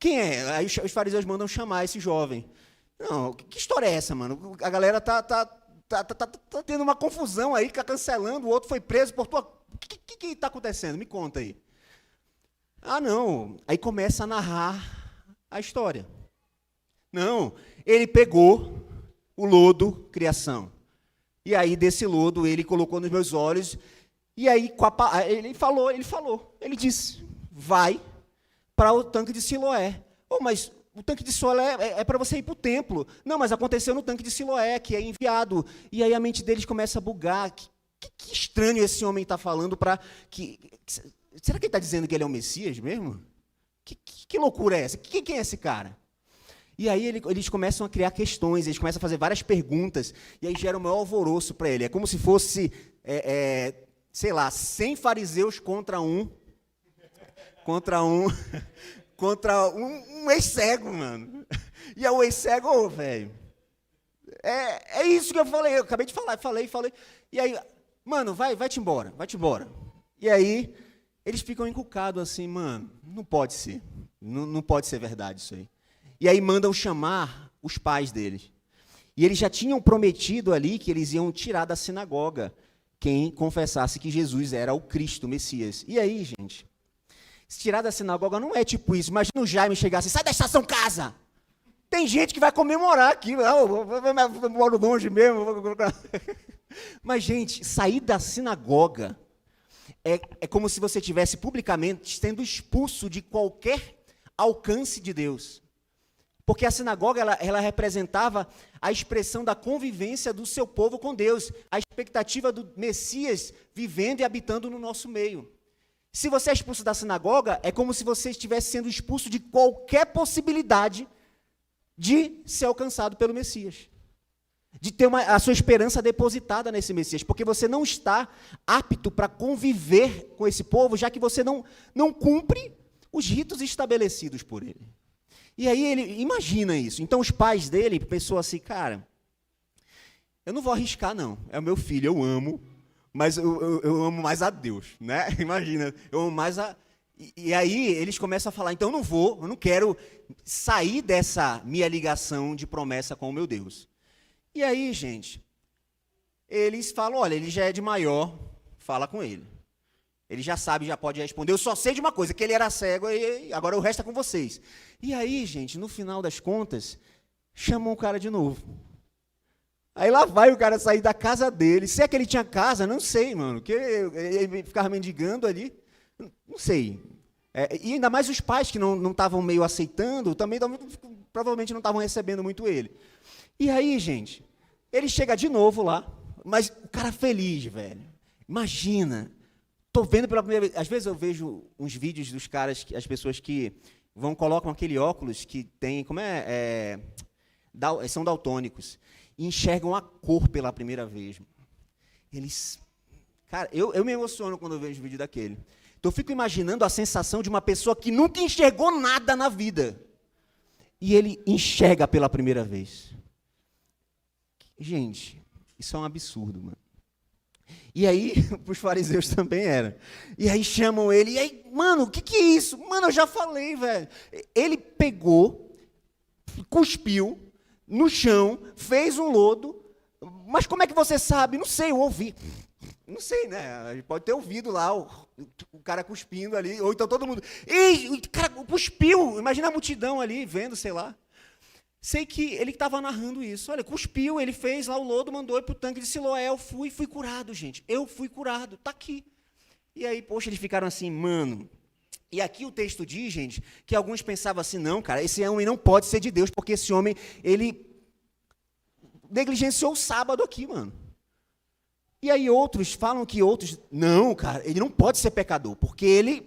quem é? Aí os fariseus mandam chamar esse jovem. Não, que história é essa, mano? A galera tá tendo uma confusão aí, tá cancelando, o outro foi preso por tua... O que está acontecendo? Me conta aí. Não. Aí começa a narrar a história. Não, ele pegou o lodo, criação. E aí, desse lodo, ele colocou nos meus olhos, e aí ele falou, ele disse, vai para o tanque de Siloé. Mas o tanque de Siloé é para você ir para o templo. Não, mas aconteceu no tanque de Siloé, que é enviado. E aí a mente deles começa a bugar. Que estranho esse homem está falando para... Será que ele está dizendo que ele é o Messias mesmo? Que loucura é essa? Quem é esse cara? E aí eles começam a criar questões, eles começam a fazer várias perguntas, e aí gera o maior alvoroço para ele. É como se fosse, sei lá, 100 fariseus contra um ex-cego, mano. E é o ex-cego, velho. É isso que eu falei, eu acabei de falar, falei. E aí, mano, vai-te embora. E aí, eles ficam encucados assim, mano, não pode ser. Não pode ser verdade isso aí. E aí mandam chamar os pais deles. E eles já tinham prometido ali que eles iam tirar da sinagoga quem confessasse que Jesus era o Cristo, o Messias. E aí, gente, se tirar da sinagoga não é tipo isso. Imagina o Jaime chegar assim, sai da estação casa! Tem gente que vai comemorar aqui, eu moro longe mesmo. Mas, gente, sair da sinagoga é como se você tivesse publicamente sendo expulso de qualquer alcance de Deus. Porque a sinagoga, ela representava a expressão da convivência do seu povo com Deus, a expectativa do Messias vivendo e habitando no nosso meio. Se você é expulso da sinagoga, é como se você estivesse sendo expulso de qualquer possibilidade de ser alcançado pelo Messias. De ter a sua esperança depositada nesse Messias, porque você não está apto para conviver com esse povo, já que você não cumpre os ritos estabelecidos por ele. E aí ele imagina isso. Então os pais dele pensou assim, cara, eu não vou arriscar não, é o meu filho, eu amo, mas eu amo mais a Deus, né? Imagina, eu amo mais a... E aí eles começam a falar, então eu não quero sair dessa minha ligação de promessa com o meu Deus. E aí, gente, eles falam, olha, ele já é de maior, fala com ele. Ele já sabe, já pode responder. Eu só sei de uma coisa, que ele era cego e agora o resto é com vocês. E aí, gente, no final das contas, chamam o cara de novo. Aí lá vai o cara sair da casa dele. Se é que ele tinha casa, não sei, mano. Que ele ficava mendigando ali. Não sei. E ainda mais os pais que não estavam meio aceitando, também provavelmente não estavam recebendo muito ele. E aí, gente, ele chega de novo lá, mas o cara feliz, velho. Imagina. Estou vendo pela primeira vez. Às vezes eu vejo uns vídeos dos caras, as pessoas que colocam aquele óculos que tem, são daltônicos, e enxergam a cor pela primeira vez. Eles, cara, eu me emociono quando eu vejo um vídeo daquele. Então eu fico imaginando a sensação de uma pessoa que nunca enxergou nada na vida, e ele enxerga pela primeira vez. Gente, isso é um absurdo, mano. E aí, para os fariseus também era. E aí chamam ele, e aí, mano, o que é isso? Mano, eu já falei, velho. Ele pegou, cuspiu no chão, fez um lodo, mas como é que você sabe? Não sei, eu ouvi. Não sei, né? A gente pode ter ouvido lá o cara cuspindo ali, ou então todo mundo... Ei, o cara cuspiu, imagina a multidão ali, vendo, sei lá. Sei que ele estava narrando isso. Olha, cuspiu, ele fez lá o lodo, mandou para o tanque de Siloé, eu fui curado, gente. Eu fui curado, está aqui. E aí, poxa, eles ficaram assim, mano. E aqui o texto diz, gente, que alguns pensavam assim, não, cara, esse homem não pode ser de Deus, porque esse homem, ele negligenciou o sábado aqui, mano. E aí outros falam que outros, não, cara, ele não pode ser pecador, porque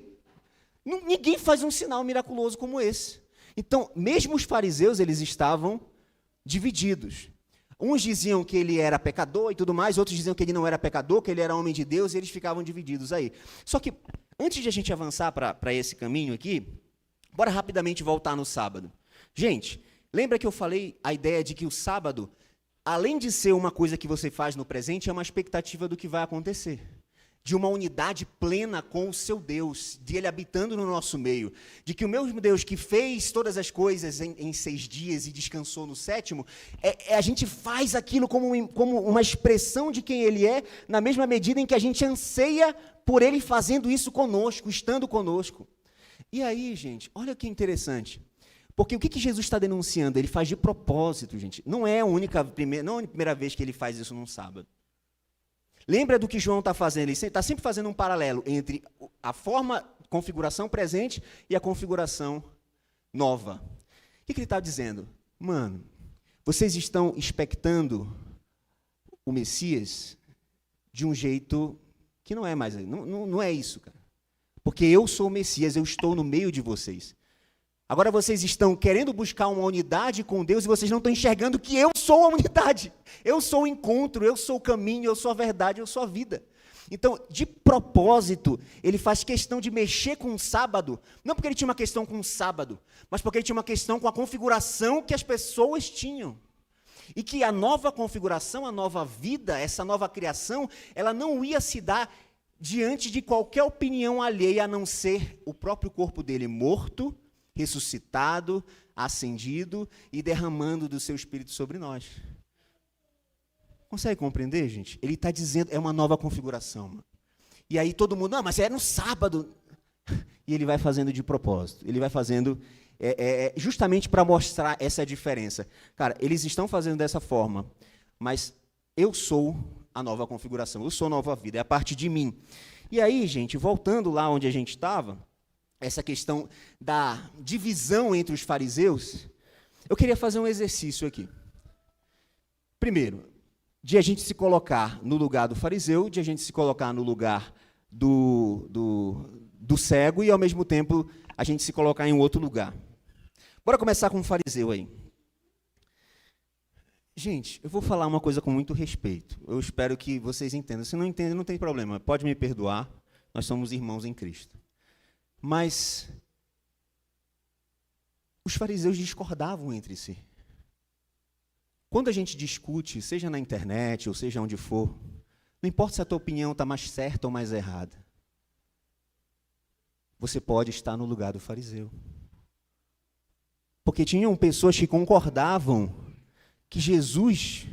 ninguém faz um sinal miraculoso como esse. Então, mesmo os fariseus, eles estavam divididos. Uns diziam que ele era pecador e tudo mais, outros diziam que ele não era pecador, que ele era homem de Deus, e eles ficavam divididos aí. Só que, antes de a gente avançar para esse caminho aqui, bora rapidamente voltar no sábado. Gente, lembra que eu falei a ideia de que o sábado, além de ser uma coisa que você faz no presente, é uma expectativa do que vai acontecer. De uma unidade plena com o seu Deus, de Ele habitando no nosso meio, de que o mesmo Deus que fez todas as coisas em 6 dias e descansou no 7º, a gente faz aquilo como uma expressão de quem Ele é, na mesma medida em que a gente anseia por Ele fazendo isso conosco, estando conosco. E aí, gente, olha que interessante, porque o que Jesus está denunciando? Ele faz de propósito, gente, não é a primeira vez que Ele faz isso num sábado. Lembra do que João está fazendo? Ele está sempre fazendo um paralelo entre a configuração presente e a configuração nova. O que ele está dizendo? Mano, vocês estão expectando o Messias de um jeito que não é mais, não é isso, cara. Porque eu sou o Messias, eu estou no meio de vocês. Agora vocês estão querendo buscar uma unidade com Deus e vocês não estão enxergando que eu sou a unidade. Eu sou o encontro, eu sou o caminho, eu sou a verdade, eu sou a vida. Então, de propósito, ele faz questão de mexer com o sábado, não porque ele tinha uma questão com o sábado, mas porque ele tinha uma questão com a configuração que as pessoas tinham. E que a nova configuração, a nova vida, essa nova criação, ela não ia se dar diante de qualquer opinião alheia, a não ser o próprio corpo dele morto, ressuscitado, ascendido e derramando do seu Espírito sobre nós. Consegue compreender, gente? Ele está dizendo, é uma nova configuração. Mano. E aí todo mundo, não, mas é no sábado. E ele vai fazendo de propósito. Ele vai fazendo justamente para mostrar essa diferença. Cara, eles estão fazendo dessa forma, mas eu sou a nova configuração, eu sou a nova vida, é a parte de mim. E aí, gente, voltando lá onde a gente estava, essa questão da divisão entre os fariseus, eu queria fazer um exercício aqui. Primeiro, de a gente se colocar no lugar do fariseu, de a gente se colocar no lugar do cego e, ao mesmo tempo, a gente se colocar em um outro lugar. Bora começar com o fariseu aí. Gente, eu vou falar uma coisa com muito respeito. Eu espero que vocês entendam. Se não entendem, não tem problema. Pode me perdoar. Nós somos irmãos em Cristo. Mas os fariseus discordavam entre si. Quando a gente discute, seja na internet ou seja onde for, não importa se a tua opinião está mais certa ou mais errada. Você pode estar no lugar do fariseu. Porque tinham pessoas que concordavam que Jesus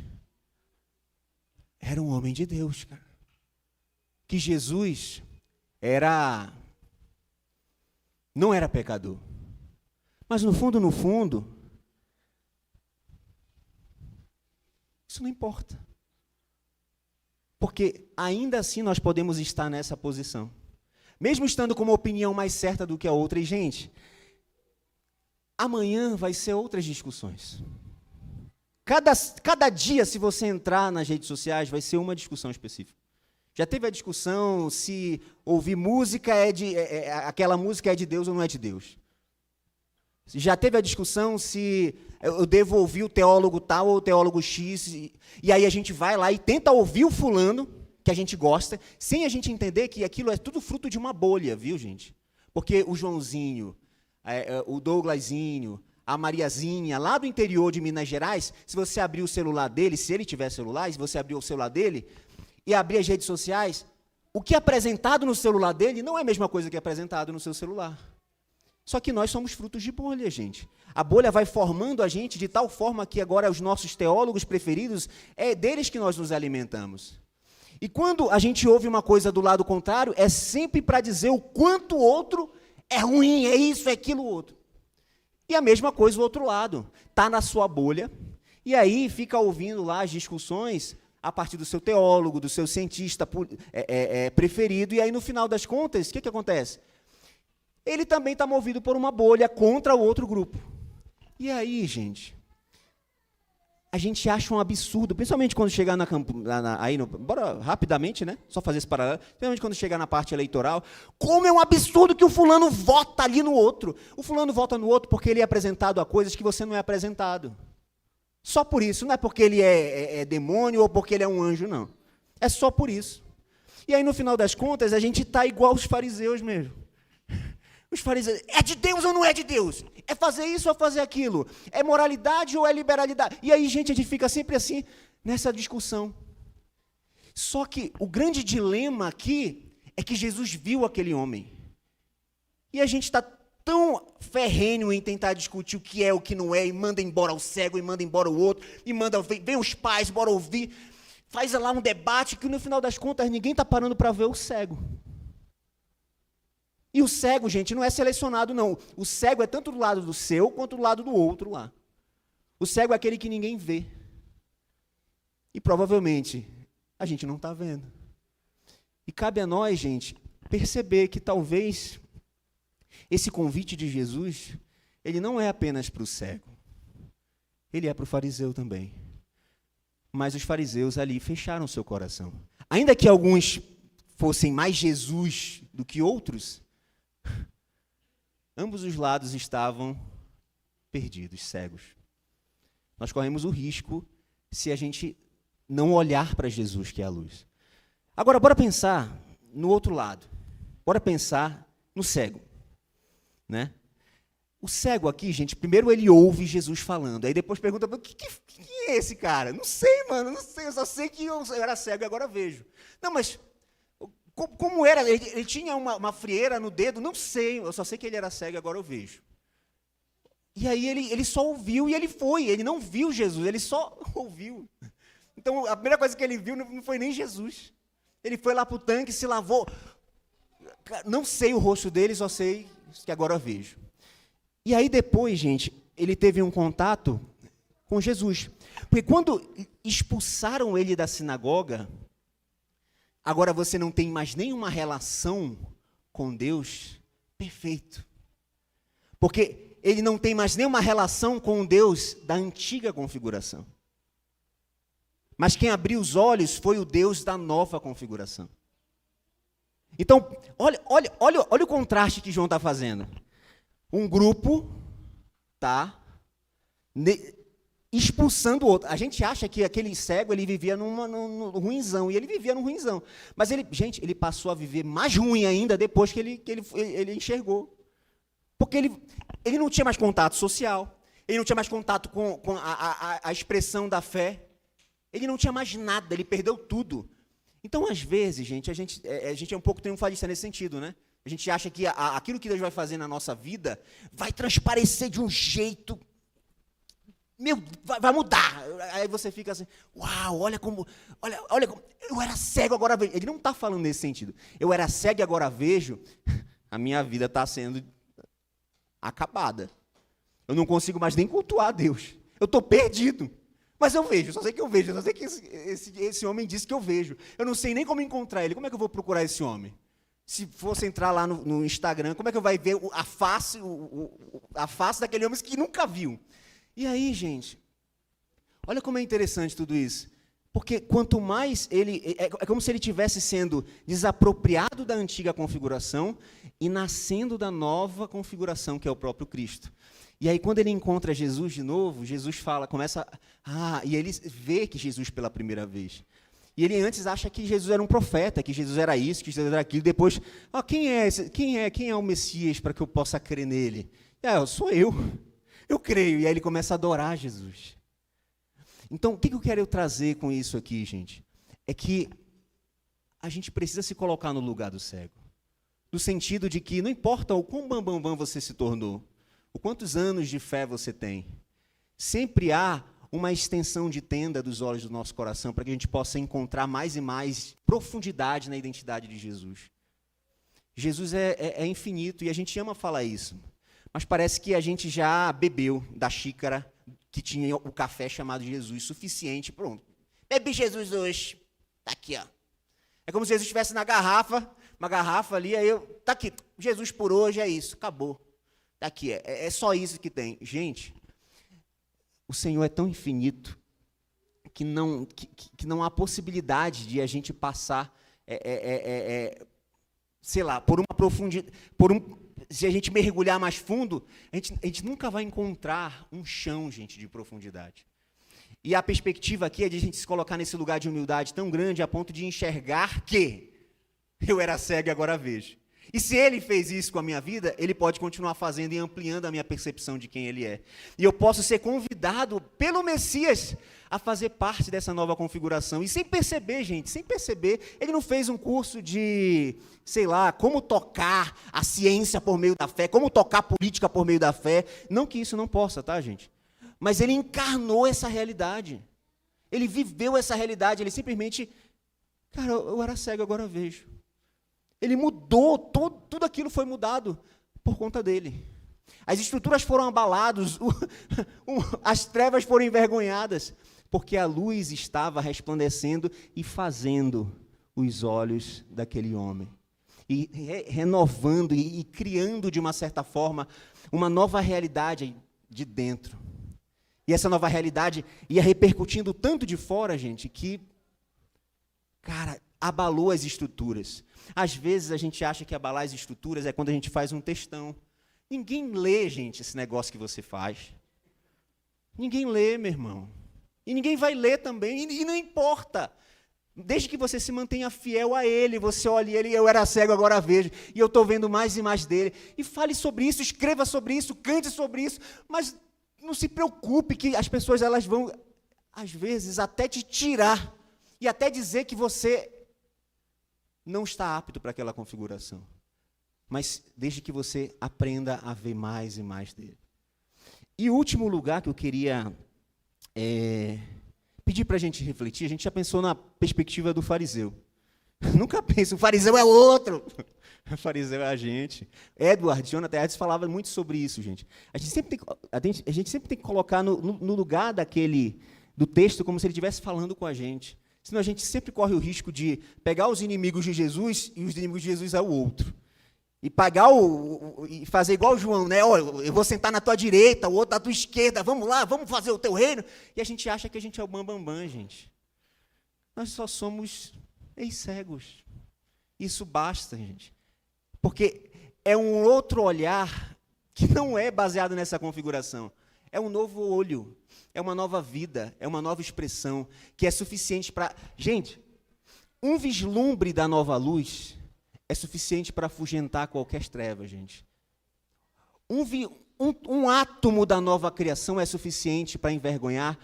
era um homem de Deus, cara. Que Jesus não era pecador. Mas no fundo, isso não importa. Porque ainda assim nós podemos estar nessa posição. Mesmo estando com uma opinião mais certa do que a outra. E, gente, amanhã vai ser outras discussões. Cada dia, se você entrar nas redes sociais, vai ser uma discussão específica. Já teve a discussão se ouvir música aquela música é de Deus ou não é de Deus. Já teve a discussão se eu devo ouvir o teólogo tal ou o teólogo X, e aí a gente vai lá e tenta ouvir o fulano, que a gente gosta, sem a gente entender que aquilo é tudo fruto de uma bolha, viu, gente? Porque o Joãozinho, o Douglasinho, a Mariazinha, lá do interior de Minas Gerais, se você abrir o celular dele, se ele tiver celular, se você abrir o celular dele e abrir as redes sociais, o que é apresentado no celular dele não é a mesma coisa que é apresentado no seu celular. Só que nós somos frutos de bolha, gente. A bolha vai formando a gente de tal forma que agora os nossos teólogos preferidos, é deles que nós nos alimentamos. E quando a gente ouve uma coisa do lado contrário, é sempre para dizer o quanto o outro é ruim, é isso, é aquilo, outro. E a mesma coisa o outro lado. Está na sua bolha, e aí fica ouvindo lá as discussões a partir do seu teólogo, do seu cientista preferido, e aí no final das contas, o que acontece? Ele também está movido por uma bolha contra o outro grupo. E aí, gente, a gente acha um absurdo, principalmente quando chegar bora rapidamente, né? Só fazer esse paralelo. Principalmente quando chegar na parte eleitoral, como é um absurdo que o fulano vota ali no outro. O fulano vota no outro porque ele é apresentado a coisas que você não é apresentado. Só por isso, não é porque ele é demônio ou porque ele é um anjo, não. É só por isso. E aí, no final das contas, a gente está igual os fariseus mesmo. Os fariseus, é de Deus ou não é de Deus? É fazer isso ou fazer aquilo? É moralidade ou é liberalidade? E aí, gente, a gente fica sempre assim, nessa discussão. Só que o grande dilema aqui é que Jesus viu aquele homem. E a gente está tão ferrenho em tentar discutir o que é, o que não é, e manda embora o cego, e manda embora o outro, e vem os pais, bora ouvir. Faz lá um debate que, no final das contas, ninguém está parando para ver o cego. E o cego, gente, não é selecionado, não. O cego é tanto do lado do seu, quanto do lado do outro lá. O cego é aquele que ninguém vê. E, provavelmente, a gente não está vendo. E cabe a nós, gente, perceber que talvez esse convite de Jesus, ele não é apenas para o cego. Ele é para o fariseu também. Mas os fariseus ali fecharam seu coração. Ainda que alguns fossem mais Jesus do que outros, ambos os lados estavam perdidos, cegos. Nós corremos o risco se a gente não olhar para Jesus, que é a luz. Agora, bora pensar no outro lado. Bora pensar no cego. Né? O cego aqui, gente, primeiro ele ouve Jesus falando, aí depois pergunta, quem é esse cara? Não sei, mano, não sei, eu só sei que eu era cego e agora vejo. Não, mas como era? Ele tinha uma frieira no dedo? Não sei, eu só sei que ele era cego e agora eu vejo. E aí ele só ouviu e ele foi. Ele não viu Jesus, ele só ouviu. Então, a primeira coisa que ele viu não foi nem Jesus. Ele foi lá para o tanque, se lavou. Não sei o rosto dele, só sei que agora vejo. E aí depois, gente, ele teve um contato com Jesus. Porque quando expulsaram ele da sinagoga, agora você não tem mais nenhuma relação com Deus, perfeito. Porque ele não tem mais nenhuma relação com Deus da antiga configuração. Mas quem abriu os olhos foi o Deus da nova configuração. Então, olha o contraste que João está fazendo. Um grupo está expulsando o outro. A gente acha que aquele cego ele vivia no ruinzão, e ele vivia no ruinzão. Mas ele passou a viver mais ruim ainda depois que ele enxergou. Porque ele não tinha mais contato social, ele não tinha mais contato com a expressão da fé, ele não tinha mais nada, ele perdeu tudo. Então, às vezes, gente, a gente é um pouco triunfalista nesse sentido, né? A gente acha que aquilo que Deus vai fazer na nossa vida vai transparecer de um jeito, vai mudar. Aí você fica assim, uau, olha como, eu era cego, agora vejo. Ele não está falando nesse sentido. Eu era cego e agora vejo, a minha vida está sendo acabada. Eu não consigo mais nem cultuar a Deus. Eu estou perdido. Mas eu vejo, só sei que eu vejo, só sei que esse homem disse que eu vejo. Eu não sei nem como encontrar ele. Como é que eu vou procurar esse homem? Se fosse entrar lá no Instagram, como é que eu vai ver a face daquele homem que nunca viu? E aí, gente, olha como é interessante tudo isso. Porque quanto mais é como se ele estivesse sendo desapropriado da antiga configuração e nascendo da nova configuração, que é o próprio Cristo. E aí, quando ele encontra Jesus de novo, Jesus e ele vê que Jesus pela primeira vez. E ele antes acha que Jesus era um profeta, que Jesus era isso, que Jesus era aquilo. Depois, quem é o Messias para que eu possa crer nele? Sou eu. Eu creio. E aí ele começa a adorar Jesus. Então, o que eu quero trazer com isso aqui, gente? É que a gente precisa se colocar no lugar do cego. No sentido de que não importa o quão bambambam você se tornou, o quantos anos de fé você tem, sempre há uma extensão de tenda dos olhos do nosso coração para que a gente possa encontrar mais e mais profundidade na identidade de Jesus. Jesus é infinito e a gente ama falar isso, mas parece que a gente já bebeu da xícara que tinha o café chamado Jesus, suficiente, pronto. Bebi Jesus hoje, tá aqui, ó. É como se Jesus estivesse na garrafa, uma garrafa ali, aí tá aqui, Jesus por hoje é isso, acabou. Tá aqui, é só isso que tem. Gente, o Senhor é tão infinito que não há possibilidade de a gente passar, sei lá, por uma profundidade, se a gente mergulhar mais fundo, a gente nunca vai encontrar um chão, gente, de profundidade. E a perspectiva aqui é de a gente se colocar nesse lugar de humildade tão grande a ponto de enxergar que eu era cego e agora vejo. E se ele fez isso com a minha vida, ele pode continuar fazendo e ampliando a minha percepção de quem ele é. E eu posso ser convidado pelo Messias a fazer parte dessa nova configuração. E sem perceber, gente, ele não fez um curso de, sei lá, como tocar a ciência por meio da fé, como tocar a política por meio da fé. Não que isso não possa, tá, gente? Mas ele encarnou essa realidade. Ele viveu essa realidade, ele simplesmente, cara, eu era cego, agora vejo. Ele mudou, tudo aquilo foi mudado por conta dele. As estruturas foram abaladas, as trevas foram envergonhadas, porque a luz estava resplandecendo e fazendo os olhos daquele homem. E renovando e criando, de uma certa forma, uma nova realidade de dentro. E essa nova realidade ia repercutindo tanto de fora, gente, que, cara, abalou as estruturas. Às vezes a gente acha que abalar as estruturas é quando a gente faz um textão. Ninguém lê, gente, esse negócio que você faz. Ninguém lê, meu irmão. E ninguém vai ler também, e não importa. Desde que você se mantenha fiel a ele, você olhe ele, eu era cego, agora vejo, e eu estou vendo mais e mais dele. E fale sobre isso, escreva sobre isso, cante sobre isso, mas não se preocupe que as pessoas elas vão, às vezes, até te tirar, e até dizer que você não está apto para aquela configuração. Mas desde que você aprenda a ver mais e mais dele. E o último lugar que eu queria pedir para a gente refletir, a gente já pensou na perspectiva do fariseu. Nunca pensa, o fariseu é o outro. O fariseu é a gente. Jonathan Edwards falava muito sobre isso, gente. A gente sempre tem que colocar no lugar do texto como se ele estivesse falando com a gente. Senão a gente sempre corre o risco de pegar os inimigos de Jesus e os inimigos de Jesus é o outro. E e fazer igual o João, né? Oh, eu vou sentar na tua direita, o outro na tua esquerda, vamos lá, vamos fazer o teu reino. E a gente acha que a gente é o bambambam, gente. Nós só somos ex-cegos. Isso basta, gente. Porque é um outro olhar que não é baseado nessa configuração. É um novo olho, é uma nova vida, é uma nova expressão que é suficiente para... Gente, um vislumbre da nova luz é suficiente para afugentar qualquer treva, gente. Um átomo da nova criação é suficiente para envergonhar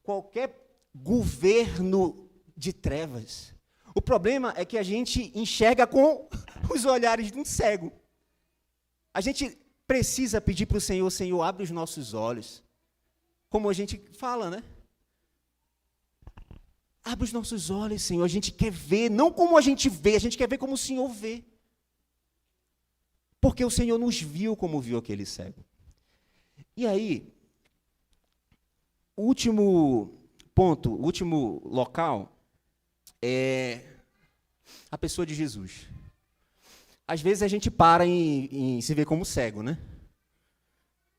qualquer governo de trevas. O problema é que a gente enxerga com os olhares de um cego. A gente precisa pedir para o Senhor, Senhor, abre os nossos olhos. Como a gente fala, né? Abre os nossos olhos, Senhor. A gente quer ver, não como a gente vê, a gente quer ver como o Senhor vê. Porque o Senhor nos viu como viu aquele cego. E aí, o último ponto, o último local é a pessoa de Jesus. Às vezes a gente para em se ver como cego, né?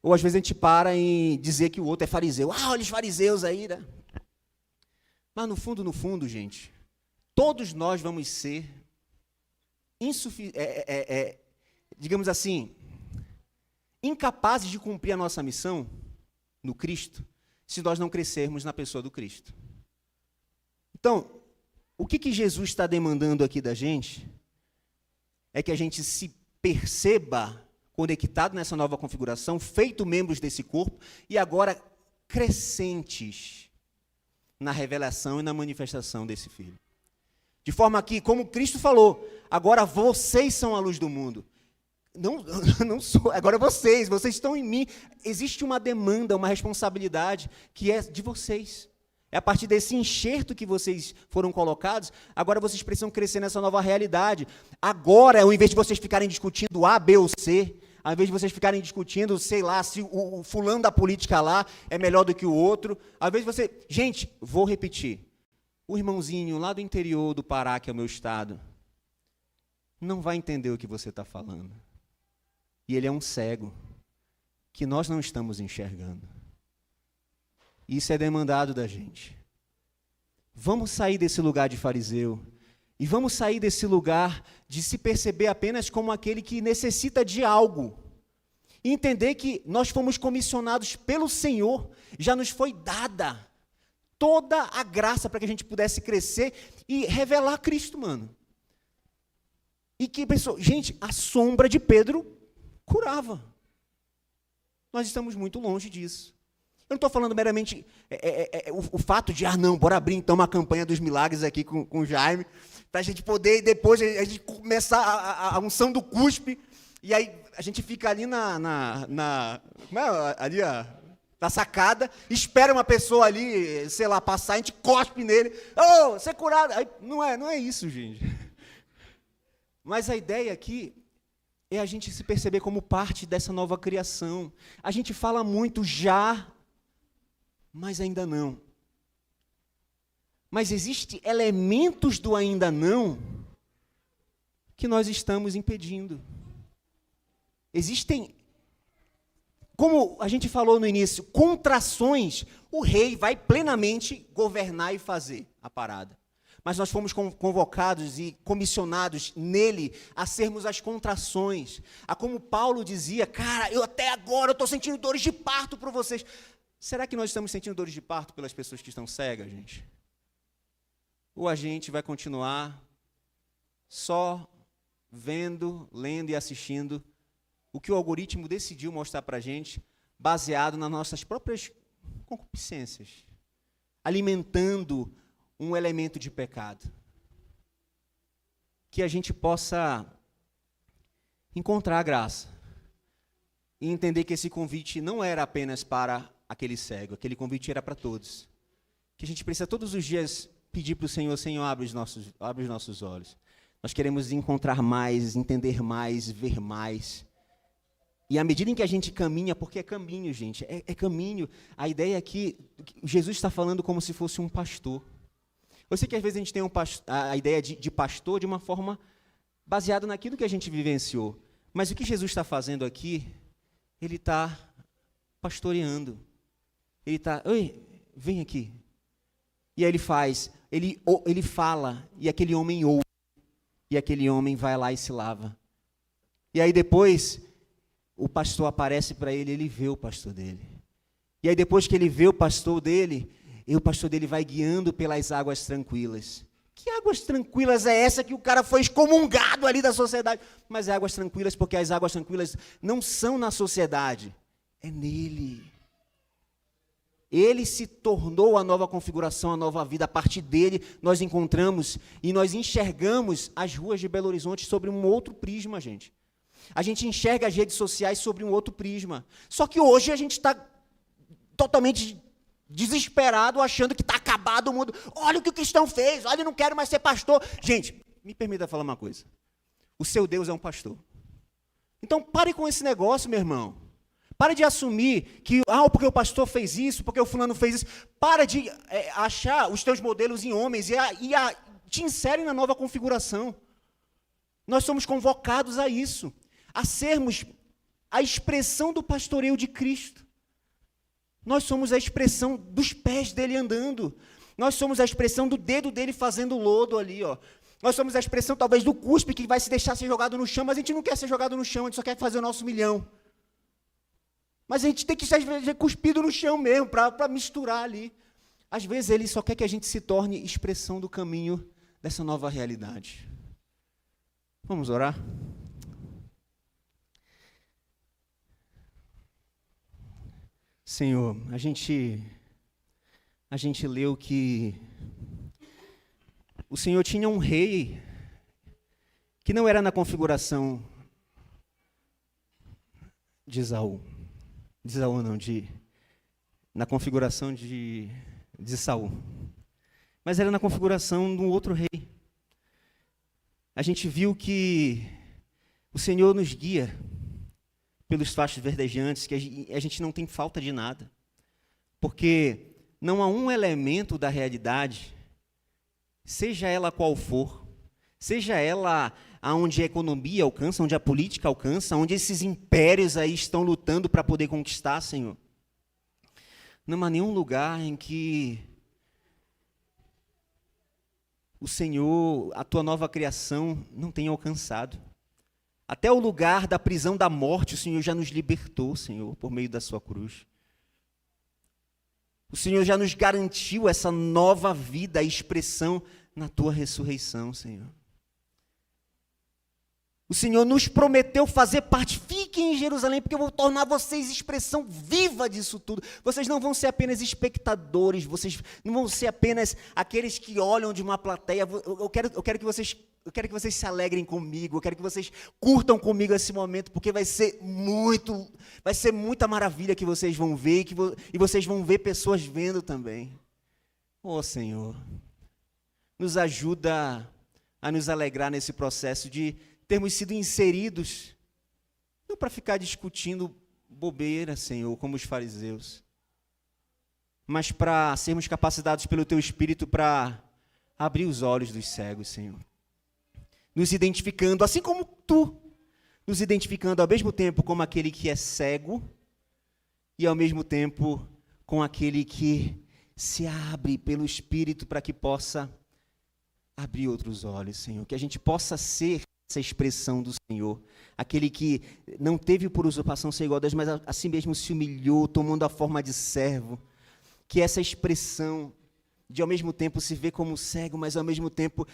Ou às vezes a gente para em dizer que o outro é fariseu. Ah, olha os fariseus aí, né? Mas no fundo, gente, todos nós vamos ser digamos assim, incapazes de cumprir a nossa missão no Cristo, se nós não crescermos na pessoa do Cristo. Então, o que Jesus está demandando aqui da gente é que a gente se perceba conectado nessa nova configuração, feito membros desse corpo, e agora crescentes na revelação e na manifestação desse Filho. De forma que, como Cristo falou, agora vocês são a luz do mundo. Não sou, agora vocês estão em mim. Existe uma demanda, uma responsabilidade que é de vocês. É a partir desse enxerto que vocês foram colocados, agora vocês precisam crescer nessa nova realidade. Agora, ao invés de vocês ficarem discutindo A, B ou C, ao invés de vocês ficarem discutindo, sei lá, se o fulano da política lá é melhor do que o outro, ao invés de você... Gente, vou repetir. O irmãozinho lá do interior do Pará, que é o meu estado, não vai entender o que você está falando. E ele é um cego, que nós não estamos enxergando. Isso é demandado da gente. Vamos sair desse lugar de fariseu e vamos sair desse lugar de se perceber apenas como aquele que necessita de algo. E entender que nós fomos comissionados pelo Senhor, já nos foi dada toda a graça para que a gente pudesse crescer e revelar Cristo, mano. E que pessoa, gente, a sombra de Pedro curava. Nós estamos muito longe disso. Eu não estou falando meramente o fato de, não, bora abrir então uma campanha dos milagres aqui com o Jaime, para a gente poder, depois, a gente começar a unção do cuspe, e aí a gente fica ali na sacada, espera uma pessoa ali, sei lá, passar, a gente cospe nele, você é curado. Aí, não é isso, gente. Mas a ideia aqui é a gente se perceber como parte dessa nova criação. A gente fala muito já, mas ainda não. Mas existem elementos do ainda não que nós estamos impedindo. Existem, como a gente falou no início, contrações. O rei vai plenamente governar e fazer a parada. Mas nós fomos convocados e comissionados nele a sermos as contrações. A como Paulo dizia, cara, eu até agora estou sentindo dores de parto por vocês. Será que nós estamos sentindo dores de parto pelas pessoas que estão cegas, gente? Ou a gente vai continuar só vendo, lendo e assistindo o que o algoritmo decidiu mostrar para a gente, baseado nas nossas próprias concupiscências, alimentando um elemento de pecado? Que a gente possa encontrar a graça e entender que esse convite não era apenas para aquele cego, aquele convite era para todos. Que a gente precisa todos os dias pedir para o Senhor, Senhor, abre os nossos olhos. Nós queremos encontrar mais, entender mais, ver mais. E à medida em que a gente caminha, porque é caminho, gente, é caminho. A ideia é que Jesus está falando como se fosse um pastor. Eu sei que às vezes a gente tem a ideia de pastor de uma forma baseada naquilo que a gente vivenciou. Mas o que Jesus está fazendo aqui, ele está pastoreando. Ele está, oi, vem aqui. E aí ele fala, e aquele homem ouve. E aquele homem vai lá e se lava. E aí depois, o pastor aparece para ele, ele vê o pastor dele. E aí depois que ele vê o pastor dele vai guiando pelas águas tranquilas. Que águas tranquilas é essa que o cara foi excomungado ali da sociedade? Mas é águas tranquilas porque as águas tranquilas não são na sociedade, é nele. Ele se tornou a nova configuração, a nova vida. A partir dele, nós encontramos e nós enxergamos as ruas de Belo Horizonte sobre um outro prisma, gente. A gente enxerga as redes sociais sobre um outro prisma. Só que hoje a gente está totalmente desesperado, achando que está acabado o mundo. Olha o que o cristão fez, olha, eu não quero mais ser pastor. Gente, me permita falar uma coisa. O seu Deus é um pastor. Então, pare com esse negócio, meu irmão. Para de assumir que, porque o pastor fez isso, porque o fulano fez isso. Para de achar os teus modelos em homens e te insere na nova configuração. Nós somos convocados a isso, a sermos a expressão do pastoreio de Cristo. Nós somos a expressão dos pés dele andando. Nós somos a expressão do dedo dele fazendo lodo ali, ó. Nós somos a expressão, talvez, do cuspe que vai se deixar ser jogado no chão, mas a gente não quer ser jogado no chão, a gente só quer fazer o nosso milhão. Mas a gente tem que ser cuspido no chão mesmo, para misturar ali. Às vezes ele só quer que a gente se torne expressão do caminho dessa nova realidade. Vamos orar? Senhor, a gente leu que o Senhor tinha um rei que não era na configuração de Esaú. Na configuração de Saul. Mas era na configuração de um outro rei. A gente viu que o Senhor nos guia pelos pastos verdejantes, que a gente não tem falta de nada. Porque não há um elemento da realidade, seja ela qual for, seja ela aonde a economia alcança, onde a política alcança, onde esses impérios aí estão lutando para poder conquistar, Senhor. Não há nenhum lugar em que o Senhor, a tua nova criação, não tenha alcançado. Até o lugar da prisão da morte, o Senhor já nos libertou, Senhor, por meio da sua cruz. O Senhor já nos garantiu essa nova vida, a expressão na tua ressurreição, Senhor. O Senhor nos prometeu fazer parte. Fiquem em Jerusalém, porque eu vou tornar vocês expressão viva disso tudo. Vocês não vão ser apenas espectadores, vocês não vão ser apenas aqueles que olham de uma plateia. Eu quero que vocês se alegrem comigo, eu quero que vocês curtam comigo esse momento, porque vai ser muita maravilha que vocês vão ver, e vocês vão ver pessoas vendo também. Oh, Senhor, nos ajuda a nos alegrar nesse processo de termos sido inseridos, não para ficar discutindo bobeira, Senhor, como os fariseus, mas para sermos capacitados pelo Teu Espírito para abrir os olhos dos cegos, Senhor. Nos identificando, assim como Tu, nos identificando ao mesmo tempo como aquele que é cego e ao mesmo tempo com aquele que se abre pelo Espírito para que possa abrir outros olhos, Senhor, que a gente possa ser essa expressão do Senhor, aquele que não teve por usurpação ser igual a Deus, mas assim mesmo se humilhou, tomando a forma de servo, que essa expressão de ao mesmo tempo se ver como cego, mas ao mesmo tempo,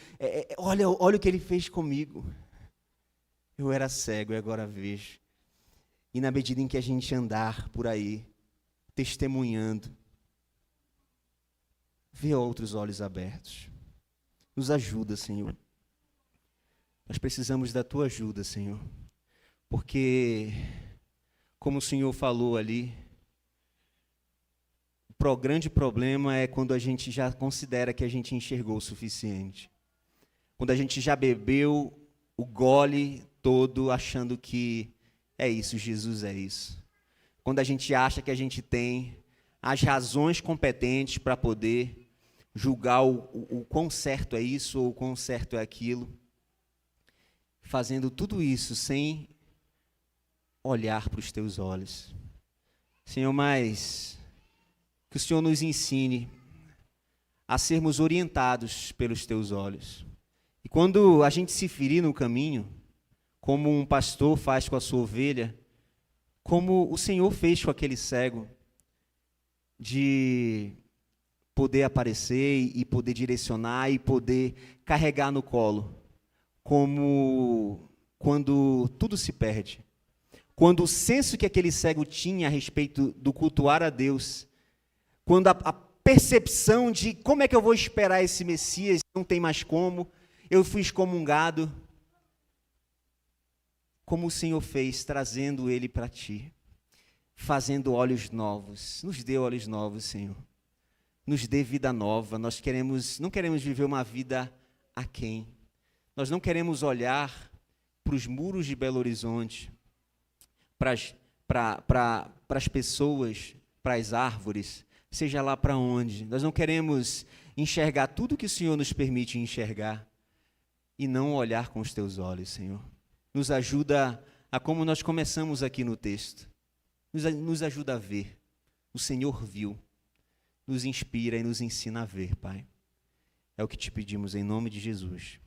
olha o que ele fez comigo. Eu era cego e agora vejo. E na medida em que a gente andar por aí, testemunhando, vê outros olhos abertos. Nos ajuda, Senhor. Nós precisamos da Tua ajuda, Senhor, porque como o Senhor falou ali, o grande problema é quando a gente já considera que a gente enxergou o suficiente. Quando a gente já bebeu o gole todo achando que é isso, Jesus é isso. Quando a gente acha que a gente tem as razões competentes para poder julgar o quão certo é isso ou o quão certo é aquilo, fazendo tudo isso sem olhar para os teus olhos. Senhor, mas que o Senhor nos ensine a sermos orientados pelos teus olhos. E quando a gente se ferir no caminho, como um pastor faz com a sua ovelha, como o Senhor fez com aquele cego, de poder aparecer e poder direcionar e poder carregar no colo, como quando tudo se perde. Quando o senso que aquele cego tinha a respeito do cultuar a Deus, quando a percepção de como é que eu vou esperar esse Messias, não tem mais como, eu fui excomungado, como o Senhor fez, trazendo ele para ti, fazendo olhos novos. Nos dê olhos novos, Senhor. Nos dê vida nova. Nós não queremos viver uma vida aquém. Nós não queremos olhar para os muros de Belo Horizonte, para as pessoas, para as árvores, seja lá para onde. Nós não queremos enxergar tudo que o Senhor nos permite enxergar e não olhar com os teus olhos, Senhor. Nos ajuda a como nós começamos aqui no texto. Nos ajuda a ver. O Senhor viu. Nos inspira e nos ensina a ver, Pai. É o que te pedimos em nome de Jesus.